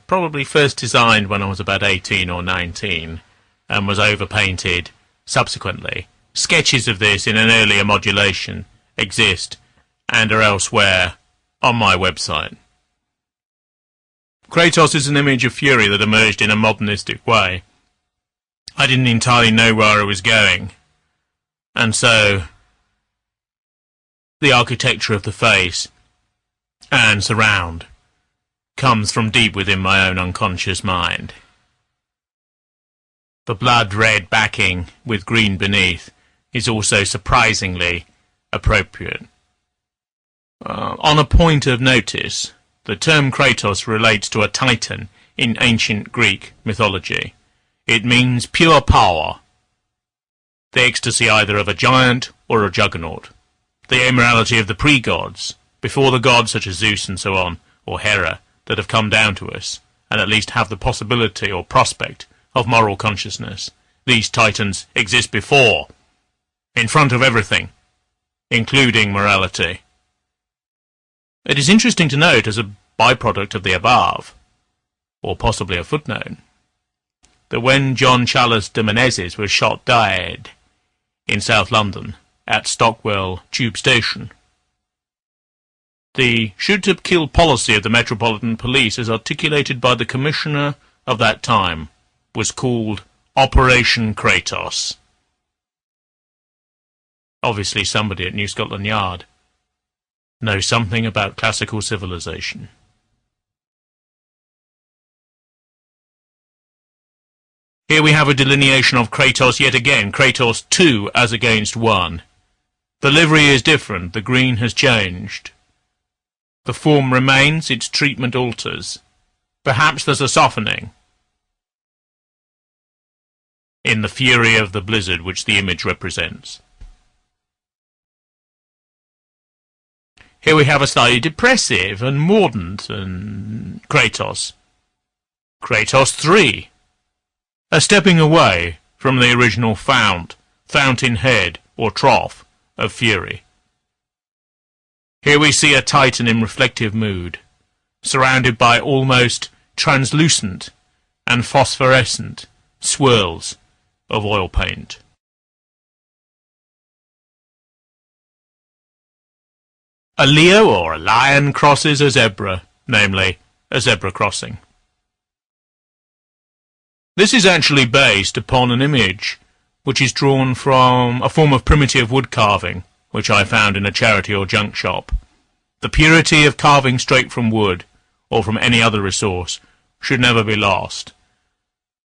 probably first designed when I was about 18 or 19, and was overpainted subsequently. Sketches of this in an earlier modulation exist and are elsewhere on my website. Kratos is an image of fury that emerged in a modernistic way. I didn't entirely know where I was going, and so the architecture of the face and surround comes from deep within my own unconscious mind. The blood-red backing with green beneath is also surprisingly appropriate. On a point of notice, the term Kratos relates to a titan in ancient Greek mythology. It means pure power, the ecstasy either of a giant or a juggernaut, the immorality of the pre-gods, before the gods such as Zeus and so on, or Hera, that have come down to us, and at least have the possibility or prospect of moral consciousness. These titans exist before, in front of everything, including morality. It is interesting to note, as a byproduct of the above, or possibly a footnote, that when John Challis de Menezes was shot dead in South London at Stockwell Tube Station, the shoot-to-kill policy of the Metropolitan Police, as articulated by the Commissioner of that time, was called Operation Kratos. Obviously somebody at New Scotland Yard knows something about classical civilization. Here we have a delineation of Kratos yet again, Kratos 2 as against 1. The livery is different, the green has changed. The form remains, its treatment alters. Perhaps there's a softening in the fury of the blizzard which the image represents. Here we have a slightly depressive and mordant Kratos. Kratos 3. A stepping away from the original fountainhead or trough of fury. Here we see a titan in reflective mood, surrounded by almost translucent and phosphorescent swirls of oil paint. A Leo or a lion crosses a zebra, namely a zebra crossing. This is actually based upon an image which is drawn from a form of primitive wood carving which I found in a charity or junk shop. The purity of carving straight from wood or from any other resource should never be lost.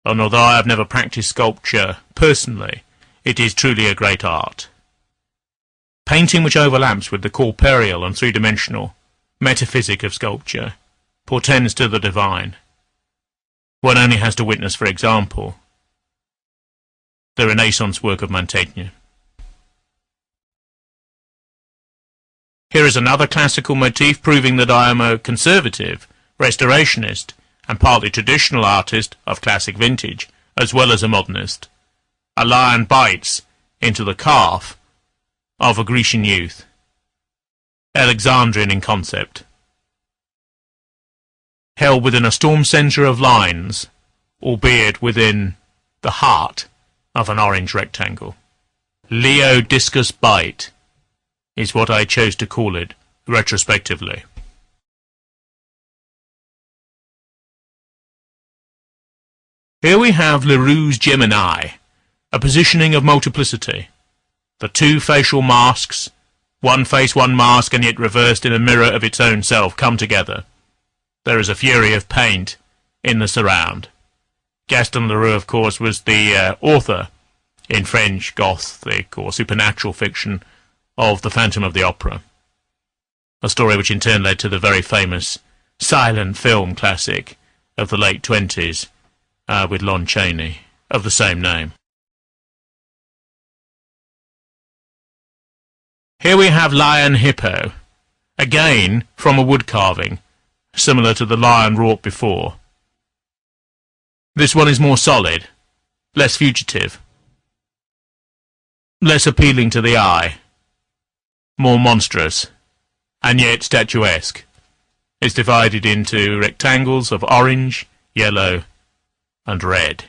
And although I have never practiced sculpture personally, it is truly a great art. Painting which overlaps with the corporeal and three-dimensional metaphysic of sculpture portends to the divine. One only has to witness, for example, the Renaissance work of Mantegna. Here is another classical motif proving that I am a conservative, restorationist, and partly traditional artist of classic vintage, as well as a modernist. A lion bites into the calf of a Grecian youth, Alexandrian in concept, held within a storm centre of lines, albeit within the heart of an orange rectangle. Leo discus bite is what I chose to call it retrospectively. Here we have Leroux's Gemini, a positioning of multiplicity. The two facial masks, one face, one mask, and yet reversed in a mirror of its own self, come together. There is a fury of paint in the surround. Gaston Leroux, of course, was the author in French Gothic or supernatural fiction of The Phantom of the Opera, a story which in turn led to the very famous silent film classic of the late 20s with Lon Chaney of the same name. Here we have Lion Hippo, again from a wood carving, similar to the lion wrought before. This one is more solid, less fugitive, less appealing to the eye, more monstrous, and yet statuesque. It's divided into rectangles of orange, yellow, and red.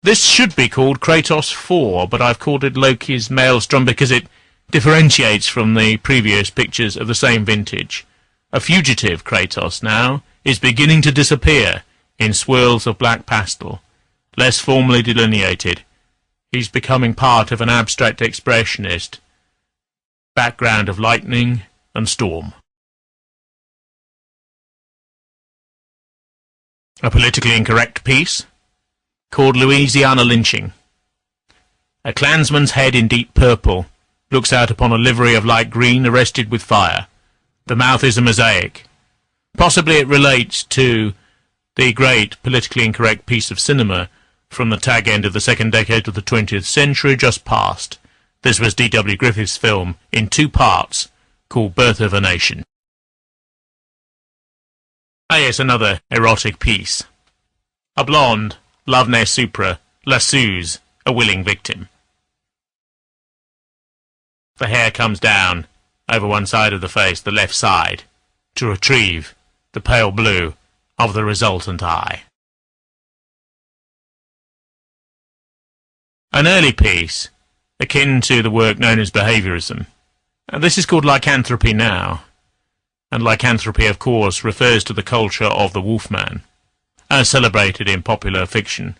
This should be called Kratos 4, but I've called it Loki's Maelstrom because it differentiates from the previous pictures of the same vintage. A fugitive Kratos now is beginning to disappear in swirls of black pastel, less formally delineated. He's becoming part of an abstract expressionist background of lightning and storm. A politically incorrect piece called Louisiana Lynching. A clansman's head in deep purple looks out upon a livery of light green arrested with fire. The mouth is a mosaic. Possibly it relates to the great politically incorrect piece of cinema from the tag end of the second decade of the 20th century just past. This was D.W. Griffith's film in 2 parts called Birth of a Nation. Ah yes, another erotic piece. A blonde, love ne supra, lassoes a willing victim. The hair comes down over one side of the face, the left side, to retrieve the pale blue of the resultant eye. An early piece, akin to the work known as behaviorism. And this is called lycanthropy now. And lycanthropy, of course, refers to the culture of the wolfman, as celebrated in popular fiction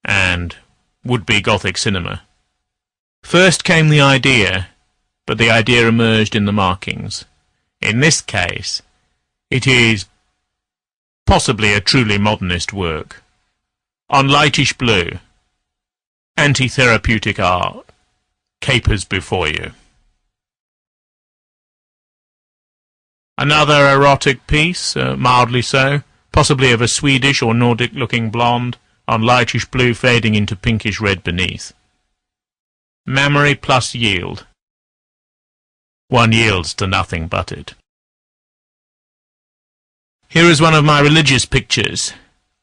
and would-be Gothic cinema. First came the idea, but the idea emerged in the markings. In this case, it is possibly a truly modernist work. On lightish blue, anti-therapeutic art capers before you. Another erotic piece, mildly so, possibly of a Swedish or Nordic-looking blonde, on lightish blue fading into pinkish red beneath. Mammary plus yield. One yields to nothing but it. Here is one of my religious pictures,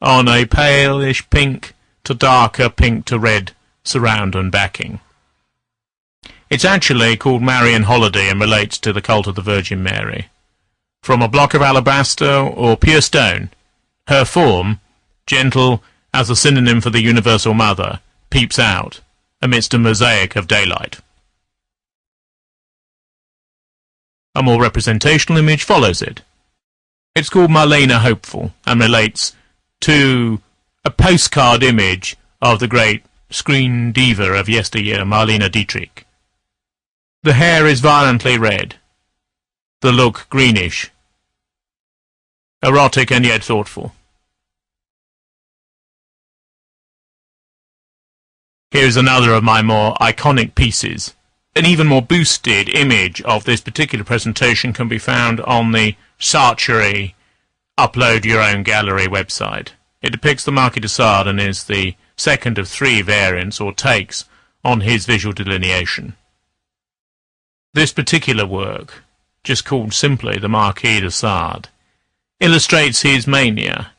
on a palish pink to darker pink to red surround and backing. It's actually called Marian Holiday and relates to the cult of the Virgin Mary. From a block of alabaster or pure stone, her form, gentle as a synonym for the Universal Mother, peeps out amidst a mosaic of daylight. A more representational image follows it. It's called Marlene Hopeful and relates to a postcard image of the great screen diva of yesteryear, Marlene Dietrich. The hair is violently red, the look greenish, erotic and yet thoughtful. Here's another of my more iconic pieces. An even more boosted image of this particular presentation can be found on the Sarchery Upload Your Own Gallery website. It depicts the Marquis de Sade and is the second of 3 variants or takes on his visual delineation. This particular work, just called simply the Marquis de Sade, illustrates his mania,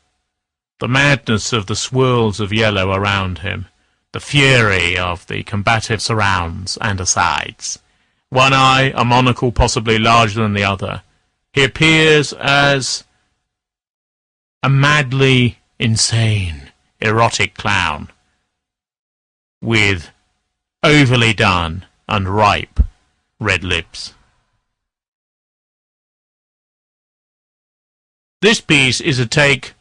the madness of the swirls of yellow around him, the fury of the combative surrounds and asides. One eye, a monocle possibly larger than the other. He appears as a madly insane, erotic clown, with overly done and ripe red lips. This piece is a take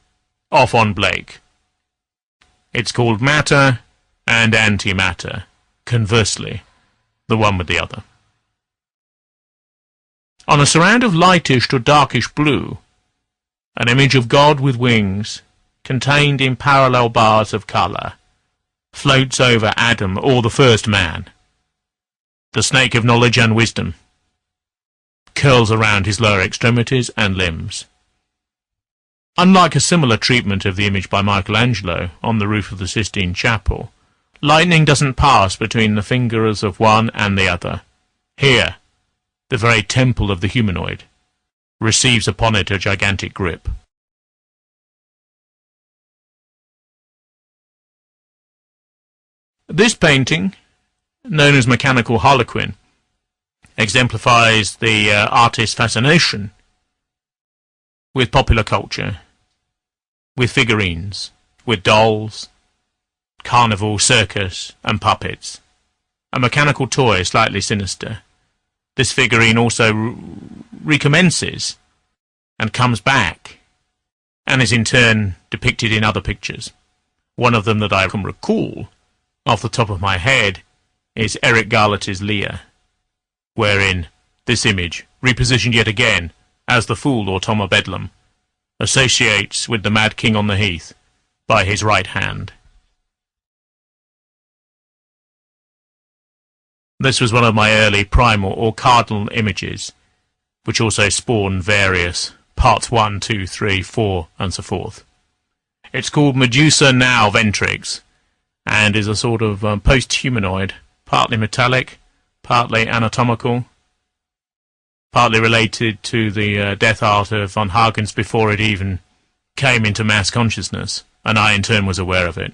off on Blake. It's called Matter and Antimatter, conversely, the one with the other. On a surround of lightish to darkish blue, an image of God with wings, contained in parallel bars of colour, floats over Adam or the first man. The snake of knowledge and wisdom curls around his lower extremities and limbs. Unlike a similar treatment of the image by Michelangelo on the roof of the Sistine Chapel, lightning doesn't pass between the fingers of one and the other. Here, the very temple of the humanoid receives upon it a gigantic grip. This painting, known as Mechanical Harlequin, exemplifies the artist's fascination with popular culture, with figurines, with dolls, carnival, circus, and puppets. A mechanical toy slightly sinister. This figurine also recommences and comes back, and is in turn depicted in other pictures. One of them that I can recall off the top of my head is Eric Garlett's Lear, wherein this image, repositioned yet again as the Fool or Tom of Bedlam, associates with the Mad King on the Heath by his right hand. This was one of my early primal or cardinal images, which also spawned various parts 1, 2, 3, 4, and so forth. It's called Medusa Now Ventrix, and is a sort of post-humanoid, partly metallic, partly anatomical, partly related to the death art of von Hagens before it even came into mass consciousness, and I in turn was aware of it.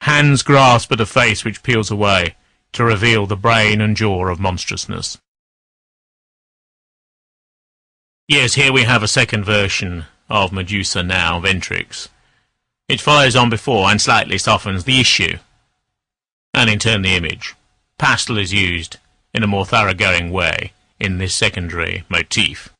Hands grasp at a face which peels away to reveal the brain and jaw of monstrousness. Yes, here we have a second version of Medusa Now Ventrix. It follows on before and slightly softens the issue, and in turn the image. Pastel is used in a more thoroughgoing way in this secondary motif.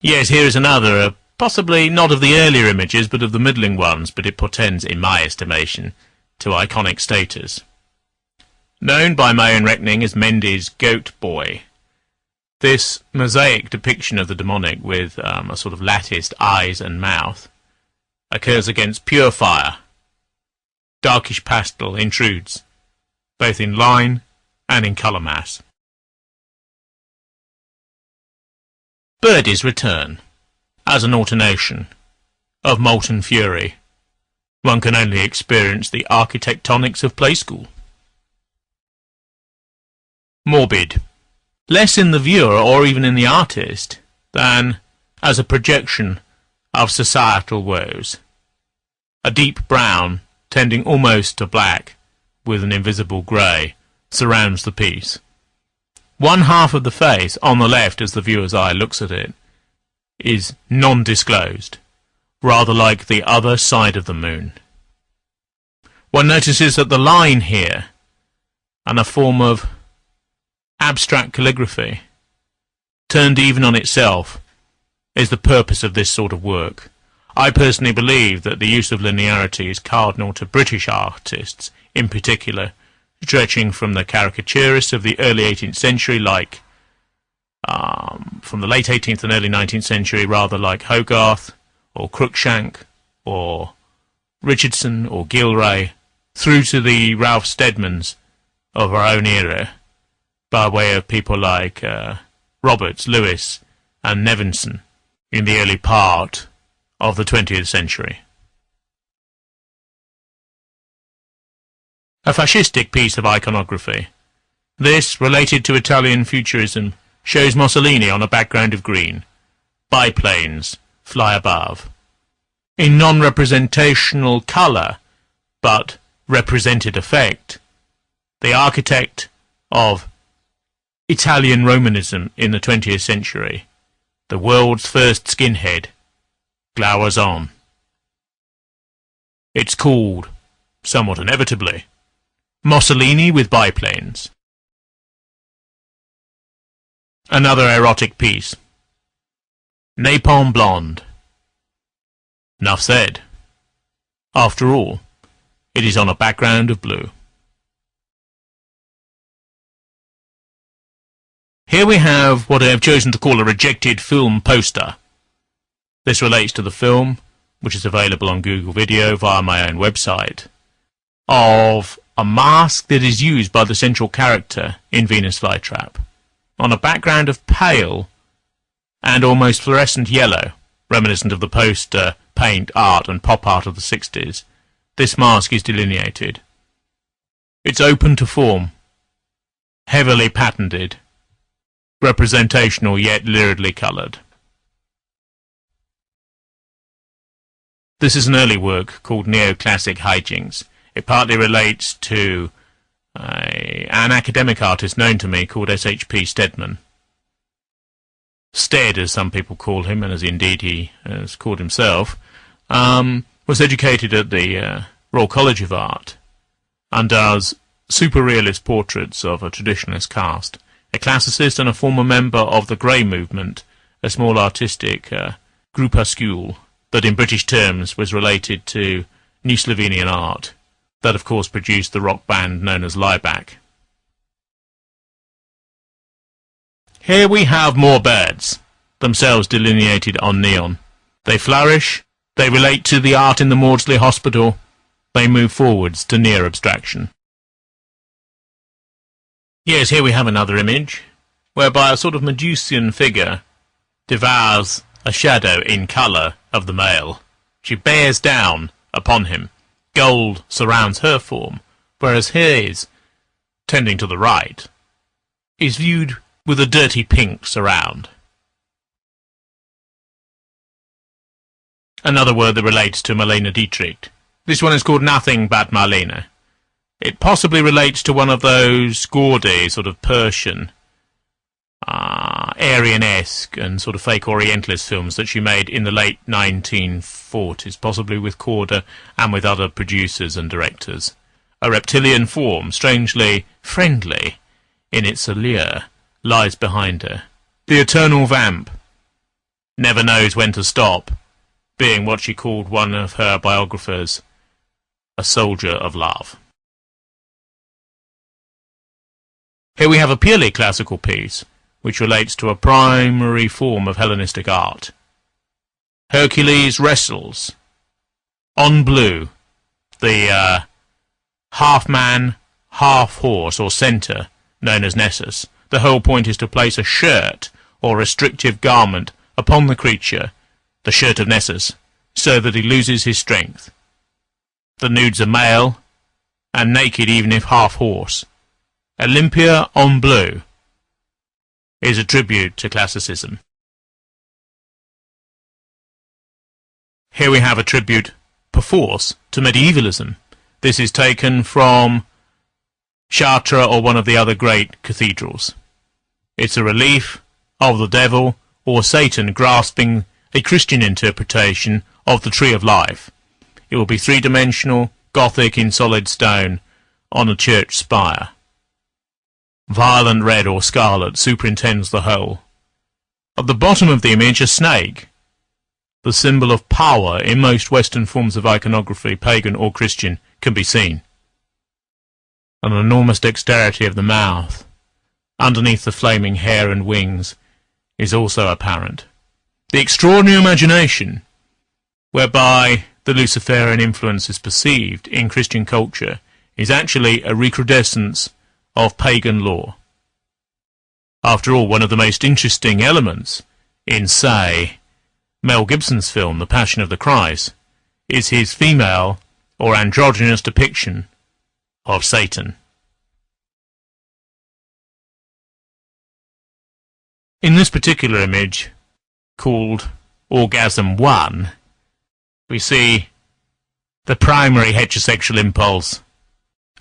Yes, here is another, possibly not of the earlier images, but of the middling ones, but it portends, in my estimation, to iconic status. Known by my own reckoning as Mendes' Goat Boy, this mosaic depiction of the demonic with a sort of latticed eyes and mouth occurs against pure fire. Darkish pastel intrudes, both in line and in colour mass. Birdie's Return. As an alternation of molten fury, one can only experience the architectonics of play school. Morbid. Less in the viewer or even in the artist than as a projection of societal woes. A deep brown, tending almost to black, with an invisible grey, surrounds the piece. One half of the face, on the left as the viewer's eye looks at it, is non-disclosed, rather like the other side of the moon. One notices that the line here, and a form of abstract calligraphy, turned even on itself, is the purpose of this sort of work. I personally believe that the use of linearity is cardinal to British artists, in particular, stretching from the caricaturists of the early 18th century, like from the late 18th and early 19th century, rather like Hogarth, or Cruikshank, or Richardson, or Gilray, through to the Ralph Steadmans of our own era, by way of people like Roberts, Lewis, and Nevinson in the early part of the 20th century. A fascistic piece of iconography. This, related to Italian Futurism, shows Mussolini on a background of green. Biplanes fly above. In non-representational colour, but represented effect, the architect of Italian Romanism in the 20th century, the world's first skinhead, glowers on. It's called, somewhat inevitably, Mussolini with biplanes. Another erotic piece. Napalm Blonde. Enough said. After all, it is on a background of blue. Here we have what I have chosen to call a rejected film poster. This relates to the film, which is available on Google Video via my own website, of a mask that is used by the central character in Venus Flytrap, on a background of pale and almost fluorescent yellow, reminiscent of the poster, paint, art and pop art of the 60s. This mask is delineated. It's open to form, heavily patented, representational yet luridly coloured. This is an early work called Neoclassic Hijinks. It partly relates to an academic artist known to me called S.H.P. Stedman. Stead, as some people call him, and as indeed he has called himself, was educated at the Royal College of Art and does super-realist portraits of a traditionalist cast. A classicist and a former member of the Grey Movement, a small artistic groupuscule that in British terms was related to New Slovenian art, that of course produced the rock band known as Lieback. Here we have more birds, themselves delineated on neon. They flourish, they relate to the art in the Maudsley Hospital, they move forwards to near abstraction. Yes, here we have another image, whereby a sort of Medusian figure devours a shadow in colour of the male. She bears down upon him. Gold surrounds her form, whereas his, tending to the right, is viewed with a dirty pink surround. Another word that relates to Marlene Dietrich. This one is called Nothing But Marlene. It possibly relates to one of those gaudy, sort of Persian, Aryan-esque and sort of fake Orientalist films that she made in the late 1940s, possibly with Korda and with other producers and directors. A reptilian form, strangely friendly in its allure, lies behind her. The eternal vamp never knows when to stop, being what she called one of her biographers, a soldier of love. Here we have a purely classical piece, which relates to a primary form of Hellenistic art. Hercules wrestles. On blue, the half-man, half-horse, or centaur, known as Nessus. The whole point is to place a shirt, or restrictive garment, upon the creature, the shirt of Nessus, so that he loses his strength. The nudes are male, and naked even if half-horse. Olympia on blue is a tribute to classicism. Here we have a tribute, perforce, to medievalism. This is taken from Chartres or one of the other great cathedrals. It's a relief of the devil or Satan grasping a Christian interpretation of the Tree of Life. It will be three-dimensional, Gothic in solid stone, on a church spire. Violent red or scarlet superintends the whole. At the bottom of the image, a snake, the symbol of power in most Western forms of iconography, pagan or Christian, can be seen. An enormous dexterity of the mouth, underneath the flaming hair and wings, is also apparent. The extraordinary imagination, whereby the Luciferian influence is perceived in Christian culture, is actually a recrudescence of pagan lore. After all, one of the most interesting elements in, say, Mel Gibson's film The Passion of the Christ is his female or androgynous depiction of Satan. In this particular image, called Orgasm 1, we see the primary heterosexual impulse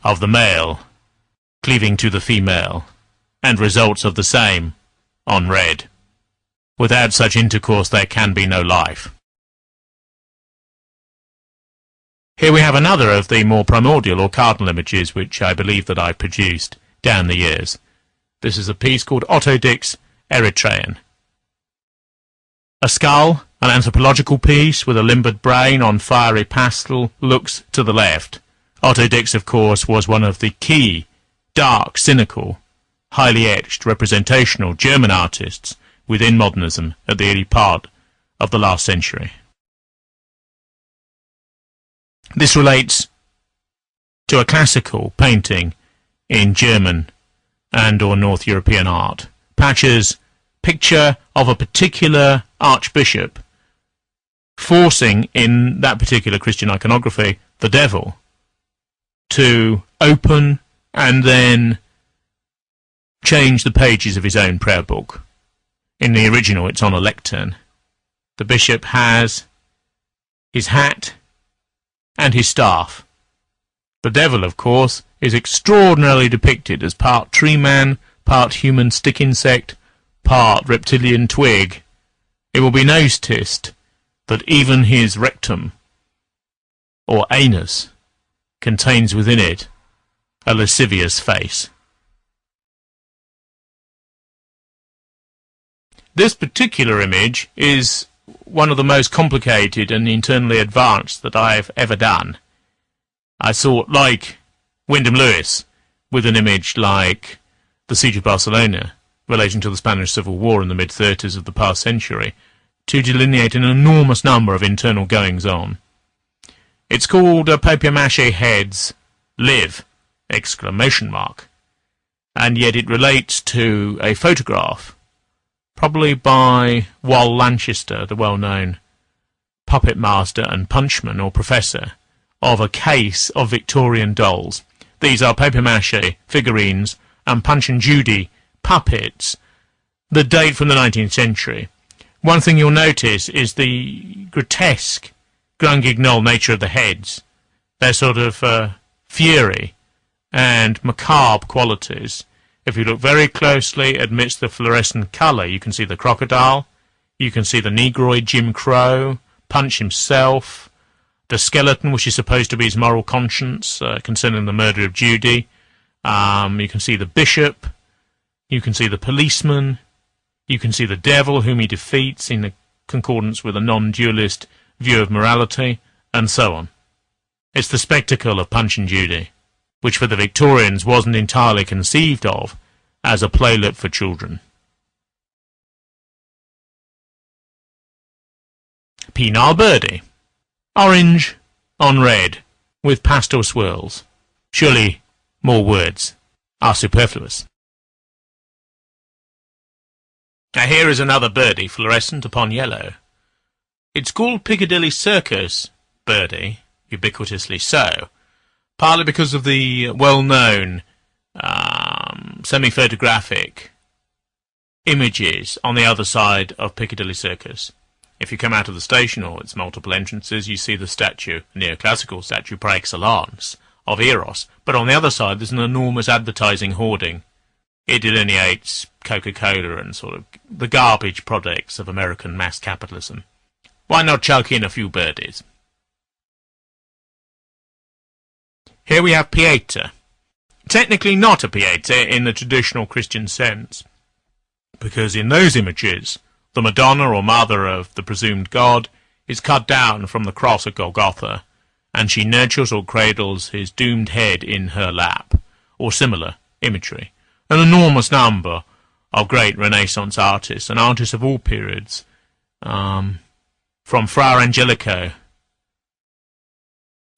of the male cleaving to the female, and results of the same on red. Without such intercourse there can be no life. Here we have another of the more primordial or cardinal images which I believe that I produced down the years. This is a piece called Otto Dick's Eritrean. A skull, an anthropological piece with a limbered brain on fiery pastel, looks to the left. Otto Dix, of course, was one of the key, dark, cynical, highly etched, representational German artists within modernism at the early part of the last century. This relates to a classical painting in German and or North European art. Patcher's picture of a particular archbishop forcing, in that particular Christian iconography, the devil to open and then change the pages of his own prayer book. In the original, it's on a lectern. The bishop has his hat and his staff. The devil, of course, is extraordinarily depicted as part tree man, part human stick insect, part reptilian twig. It will be noticed that even his rectum, or anus, contains within it a lascivious face. This particular image is one of the most complicated and internally advanced that I've ever done. I thought, like Wyndham Lewis, with an image like the Siege of Barcelona, relating to the Spanish Civil War in the mid-30s of the past century, to delineate an enormous number of internal goings-on. It's called Papier-Mâché Heads Live! And yet it relates to a photograph, probably by Wal Lanchester, the well-known puppet master and punchman or professor, of a case of Victorian dolls. These are papier-mâché figurines and Punch and Judy puppets that date from the 19th century. One thing you'll notice is the grotesque, grand-guignol nature of the heads, their sort of fury and macabre qualities. If you look very closely amidst the fluorescent colour, you can see the crocodile, you can see the negroid Jim Crow, Punch himself, the skeleton, which is supposed to be his moral conscience concerning the murder of Judy. You can see the bishop, you can see the policeman, you can see the devil whom he defeats in concordance with a non-dualist view of morality, and so on. It's the spectacle of Punch and Judy, which for the Victorians wasn't entirely conceived of as a playlet for children. Penile birdie. Orange on red, with pastel swirls. Surely more words are superfluous. Now here is another birdie fluorescent upon yellow. It's called Piccadilly Circus birdie, ubiquitously so, partly because of the well-known semi-photographic images on the other side of Piccadilly Circus. If you come out of the station or its multiple entrances, you see the statue, neoclassical statue par excellence, of Eros. But on the other side, there's an enormous advertising hoarding. It delineates Coca-Cola and sort of the garbage products of American mass capitalism. Why not chuck in a few birdies? Here we have Pieta. Technically not a Pieta in the traditional Christian sense, because in those images, the Madonna or mother of the presumed god is cut down from the cross at Golgotha, and she nurtures or cradles his doomed head in her lap, or similar imagery. An enormous number of great Renaissance artists, and artists of all periods, from Fra Angelico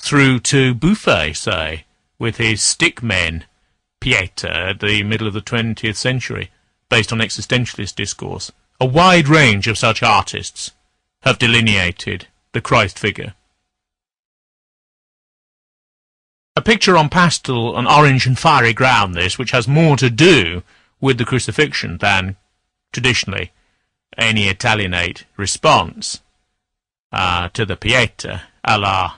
through to Buffet, say, with his stick men Pieta at the middle of the 20th century, based on existentialist discourse. A wide range of such artists have delineated the Christ figure. A picture on pastel, an orange and fiery ground, this, which has more to do with the crucifixion than, traditionally, any Italianate response to the Pieta, a la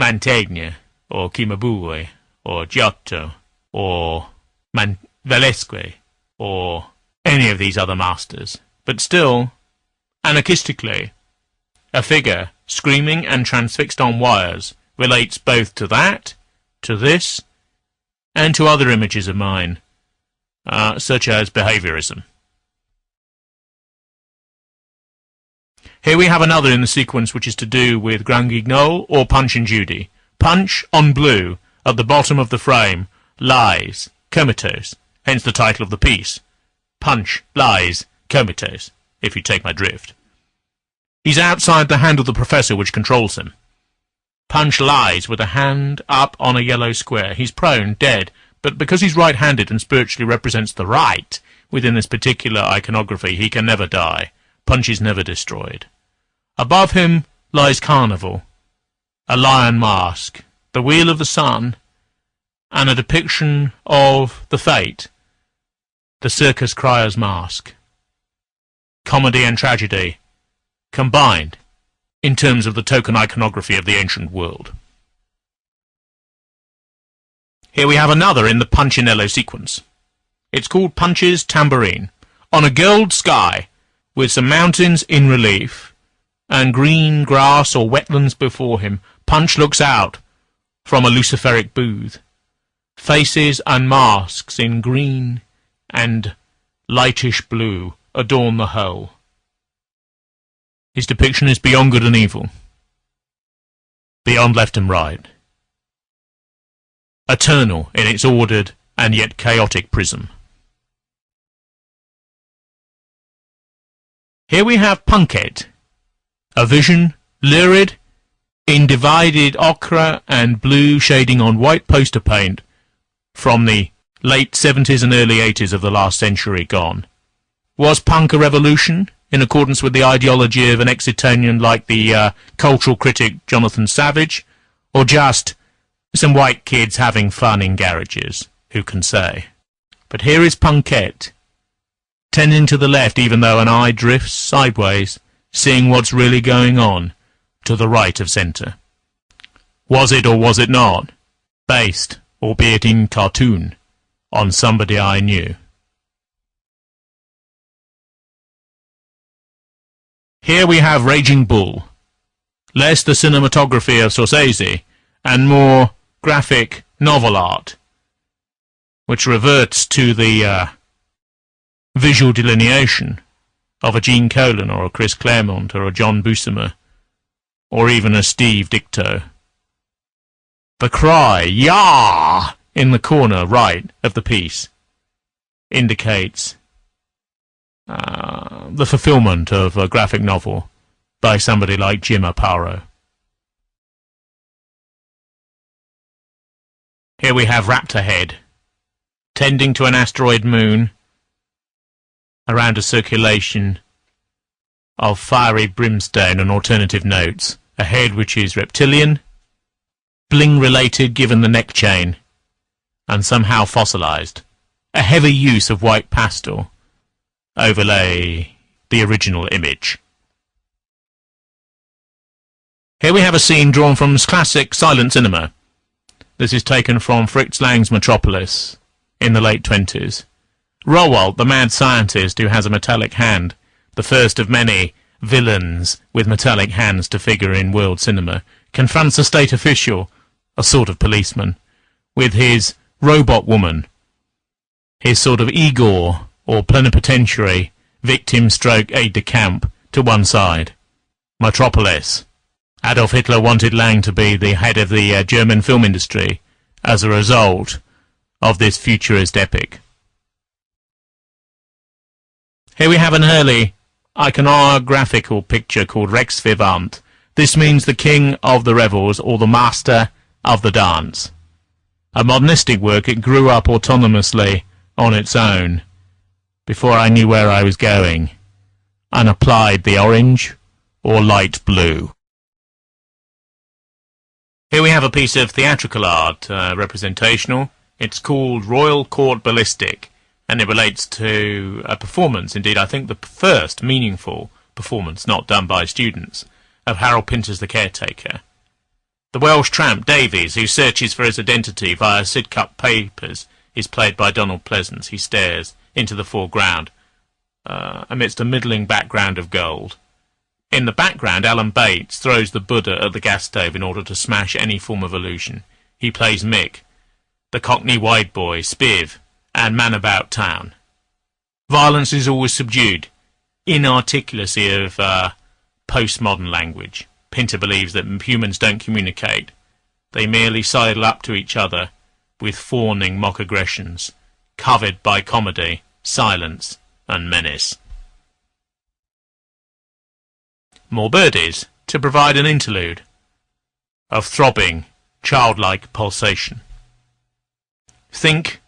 Mantegna, or Cimabue, or Giotto, or Velesque, or any of these other masters. But still, anarchistically, a figure screaming and transfixed on wires relates both to that, to this, and to other images of mine, such as behaviorism. Here we have another in the sequence which is to do with Grand Guignol or Punch and Judy. Punch, on blue, at the bottom of the frame, lies, comatose, hence the title of the piece. Punch, lies, comatose, if you take my drift. He's outside the hand of the professor which controls him. Punch lies with a hand up on a yellow square. He's prone, dead, but because he's right-handed and spiritually represents the right within this particular iconography, he can never die. Punch is never destroyed. Above him lies Carnival, a lion mask, the wheel of the sun, and a depiction of the fate, the circus crier's mask. Comedy and tragedy combined in terms of the token iconography of the ancient world. Here we have another in the Punchinello sequence. It's called Punch's Tambourine. On a gold sky, with some mountains in relief, and green grass or wetlands before him, Punch looks out from a luciferic booth. Faces and masks in green and lightish blue adorn the whole. His depiction is beyond good and evil, beyond left and right, eternal in its ordered and yet chaotic prism. Here we have Punket, a vision, lurid, in divided ochre and blue shading on white poster paint from the late 70s and early 80s of the last century gone. Was punk a revolution, in accordance with the ideology of an Exitonian like the cultural critic Jonathan Savage, or just some white kids having fun in garages? Who can say? But here is Punket, tending to the left even though an eye drifts sideways, seeing what's really going on to the right of centre. Was it or was it not based, albeit in cartoon, on somebody I knew? Here we have Raging Bull, less the cinematography of Scorsese, and more graphic novel art, which reverts to the visual delineation of a Gene Colan or a Chris Claremont or a John Buscema, or even a Steve Ditko. The cry, "Yah!" in the corner right of the piece indicates the fulfillment of a graphic novel by somebody like Jim Aparo. Here we have Raptor Head, tending to an asteroid moon around a circulation of fiery brimstone and alternative notes, a head which is reptilian, bling-related given the neck chain, and somehow fossilized. A heavy use of white pastel overlay the original image. Here we have a scene drawn from classic silent cinema. This is taken from Fritz Lang's Metropolis in the late 20s. Rowold, the mad scientist who has a metallic hand, the first of many villains with metallic hands to figure in world cinema, confronts a state official, a sort of policeman, with his robot woman, his sort of Igor or plenipotentiary, victim stroke aide-de-camp to one side. Metropolis. Adolf Hitler wanted Lang to be the head of the German film industry as a result of this futurist epic. Here we have an early iconographical picture called Rex Vivant. This means the king of the revels or the master of the dance. A modernistic work, it grew up autonomously on its own before I knew where I was going, and applied the orange or light blue. Here we have a piece of theatrical art, representational. It's called Royal Court Ballistic, and it relates to a performance, indeed I think the first meaningful performance not done by students, of Harold Pinter's The Caretaker. The Welsh tramp Davies, who searches for his identity via Sidcup papers, is played by Donald Pleasance. He stares into the foreground amidst a middling background of gold. In the background, Alan Bates throws the Buddha at the gas stove in order to smash any form of illusion. He plays Mick, the Cockney wide boy, Spiv, and Man About Town. Violence is always subdued, inarticulacy of postmodern language. Pinter believes that humans don't communicate. They merely sidle up to each other with fawning mock aggressions, covered by comedy, silence, and menace. More birdies, to provide an interlude of throbbing, childlike pulsation. Think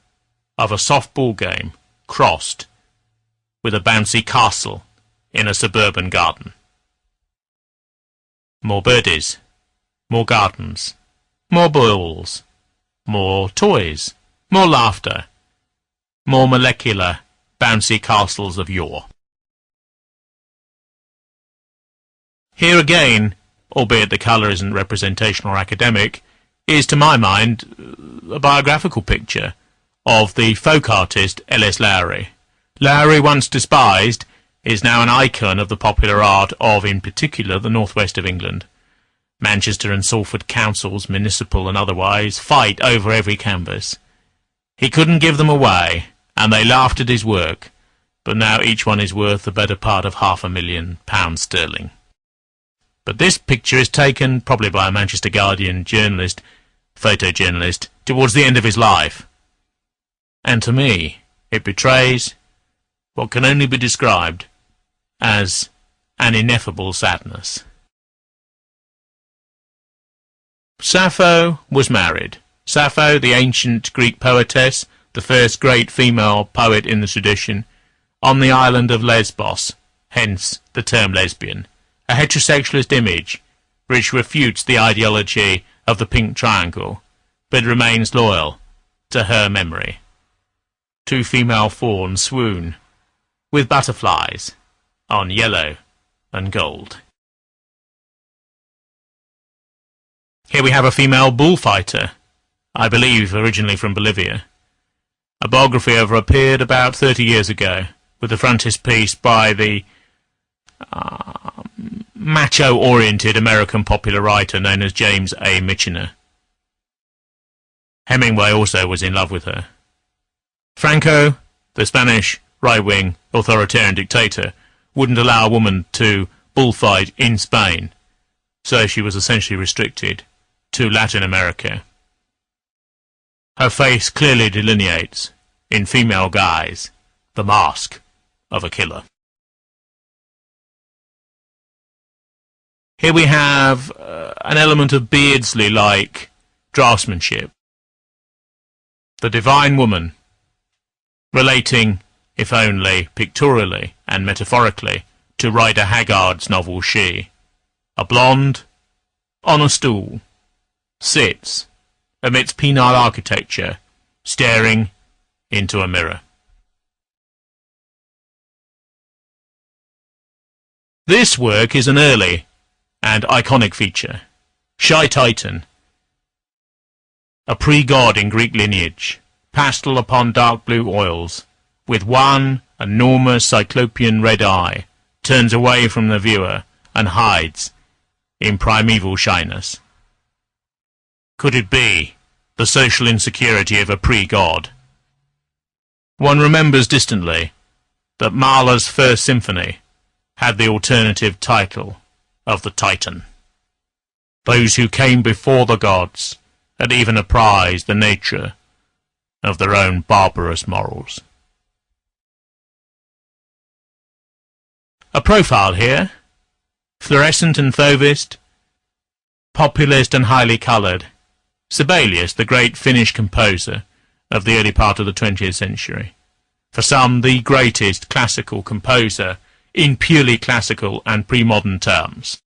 of a soft ball game crossed with a bouncy castle in a suburban garden. More birdies, more gardens, more balls, more toys, more laughter, more molecular, bouncy castles of yore. Here again, albeit the colour isn't representational or academic, is to my mind a biographical picture of the folk artist L.S. Lowry. Lowry, once despised, is now an icon of the popular art of, in particular, the northwest of England. Manchester and Salford councils, municipal and otherwise, fight over every canvas. He couldn't give them away, and they laughed at his work, but now each one is worth the better part of £500,000 sterling. But this picture is taken, probably by a Manchester Guardian journalist, photojournalist, towards the end of his life. And to me, it betrays what can only be described as an ineffable sadness. Sappho was married. Sappho, the ancient Greek poetess, the first great female poet in the tradition, on the island of Lesbos, hence the term lesbian, a heterosexualist image which refutes the ideology of the pink triangle, but remains loyal to her memory. Two female fawns swoon with butterflies on yellow and gold. Here we have a female bullfighter, I believe originally from Bolivia. A biography of her appeared about 30 years ago, with the frontispiece by the macho-oriented American popular writer known as James A. Michener. Hemingway also was in love with her. Franco, the Spanish right-wing authoritarian dictator, wouldn't allow a woman to bullfight in Spain, so she was essentially restricted to Latin America. Her face clearly delineates, in female guise, the mask of a killer. Here we have an element of Beardsley-like draftsmanship. The divine woman, relating, if only pictorially and metaphorically, to Rider Haggard's novel She. A blonde, on a stool, sits amidst penile architecture, staring into a mirror. This work is an early and iconic feature. Shy Titan, a pre-god in Greek lineage, pastel upon dark blue oils, with one enormous cyclopean red eye, turns away from the viewer and hides in primeval shyness. Could it be the social insecurity of a pre-god? One remembers distantly that Mahler's First Symphony had the alternative title of the Titan. Those who came before the gods had even apprised the nature of their own barbarous morals. A profile here, fluorescent and fauvist, populist and highly coloured. Sibelius, the great Finnish composer of the early part of the 20th century. For some, the greatest classical composer in purely classical and pre-modern terms.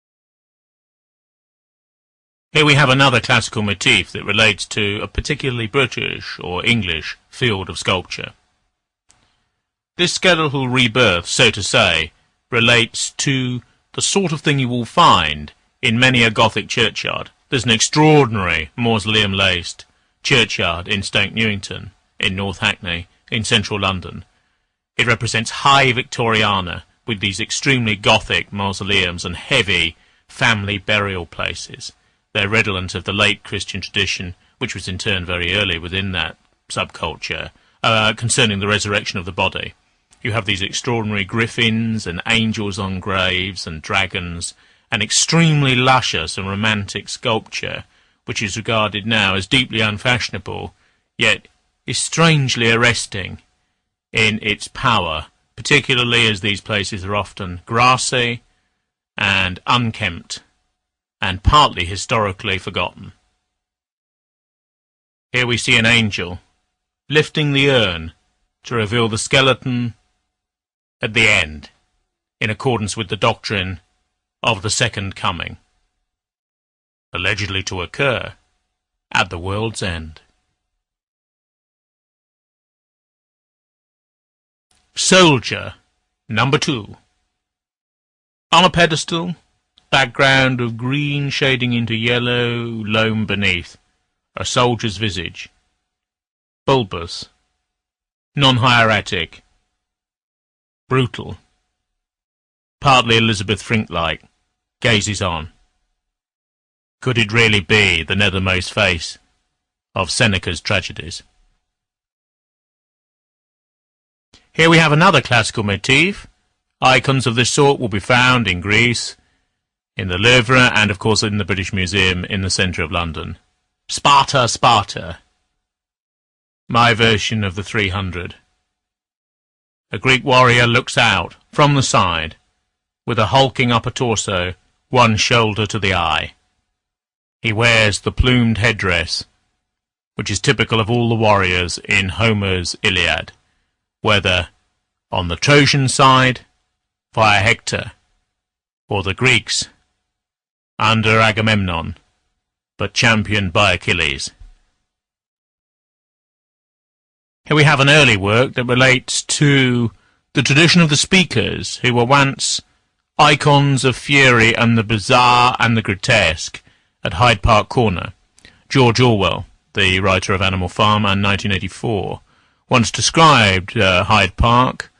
Here we have another classical motif that relates to a particularly British or English field of sculpture. This skeletal rebirth, so to say, relates to the sort of thing you will find in many a Gothic churchyard. There's an extraordinary mausoleum-laced churchyard in Stoke Newington, in North Hackney, in central London. It represents high Victoriana, with these extremely Gothic mausoleums and heavy family burial places. They're redolent of the late Christian tradition, which was in turn very early within that subculture, concerning the resurrection of the body. You have these extraordinary griffins and angels on graves and dragons, an extremely luscious and romantic sculpture, which is regarded now as deeply unfashionable, yet is strangely arresting in its power, particularly as these places are often grassy and unkempt, and partly historically forgotten. Here we see an angel lifting the urn to reveal the skeleton at the end, in accordance with the doctrine of the second coming, allegedly to occur at the world's end. Soldier, number 2. On a pedestal, background of green shading into yellow, loam beneath, a soldier's visage, bulbous, non-hieratic, brutal, partly Elizabeth Frink-like, gazes on. Could it really be the nethermost face of Seneca's tragedies? Here we have another classical motif. Icons of this sort will be found in Greece, in the Louvre, and of course in the British Museum in the centre of London. Sparta, Sparta. My version of the 300. A Greek warrior looks out, from the side, with a hulking upper torso, one shoulder to the eye. He wears the plumed headdress, which is typical of all the warriors in Homer's Iliad, whether on the Trojan side, via Hector, or the Greeks, under Agamemnon, but championed by Achilles. Here we have an early work that relates to the tradition of the speakers, who were once icons of fury and the bizarre and the grotesque at Hyde Park Corner. George Orwell, the writer of Animal Farm and 1984, once described Hyde Park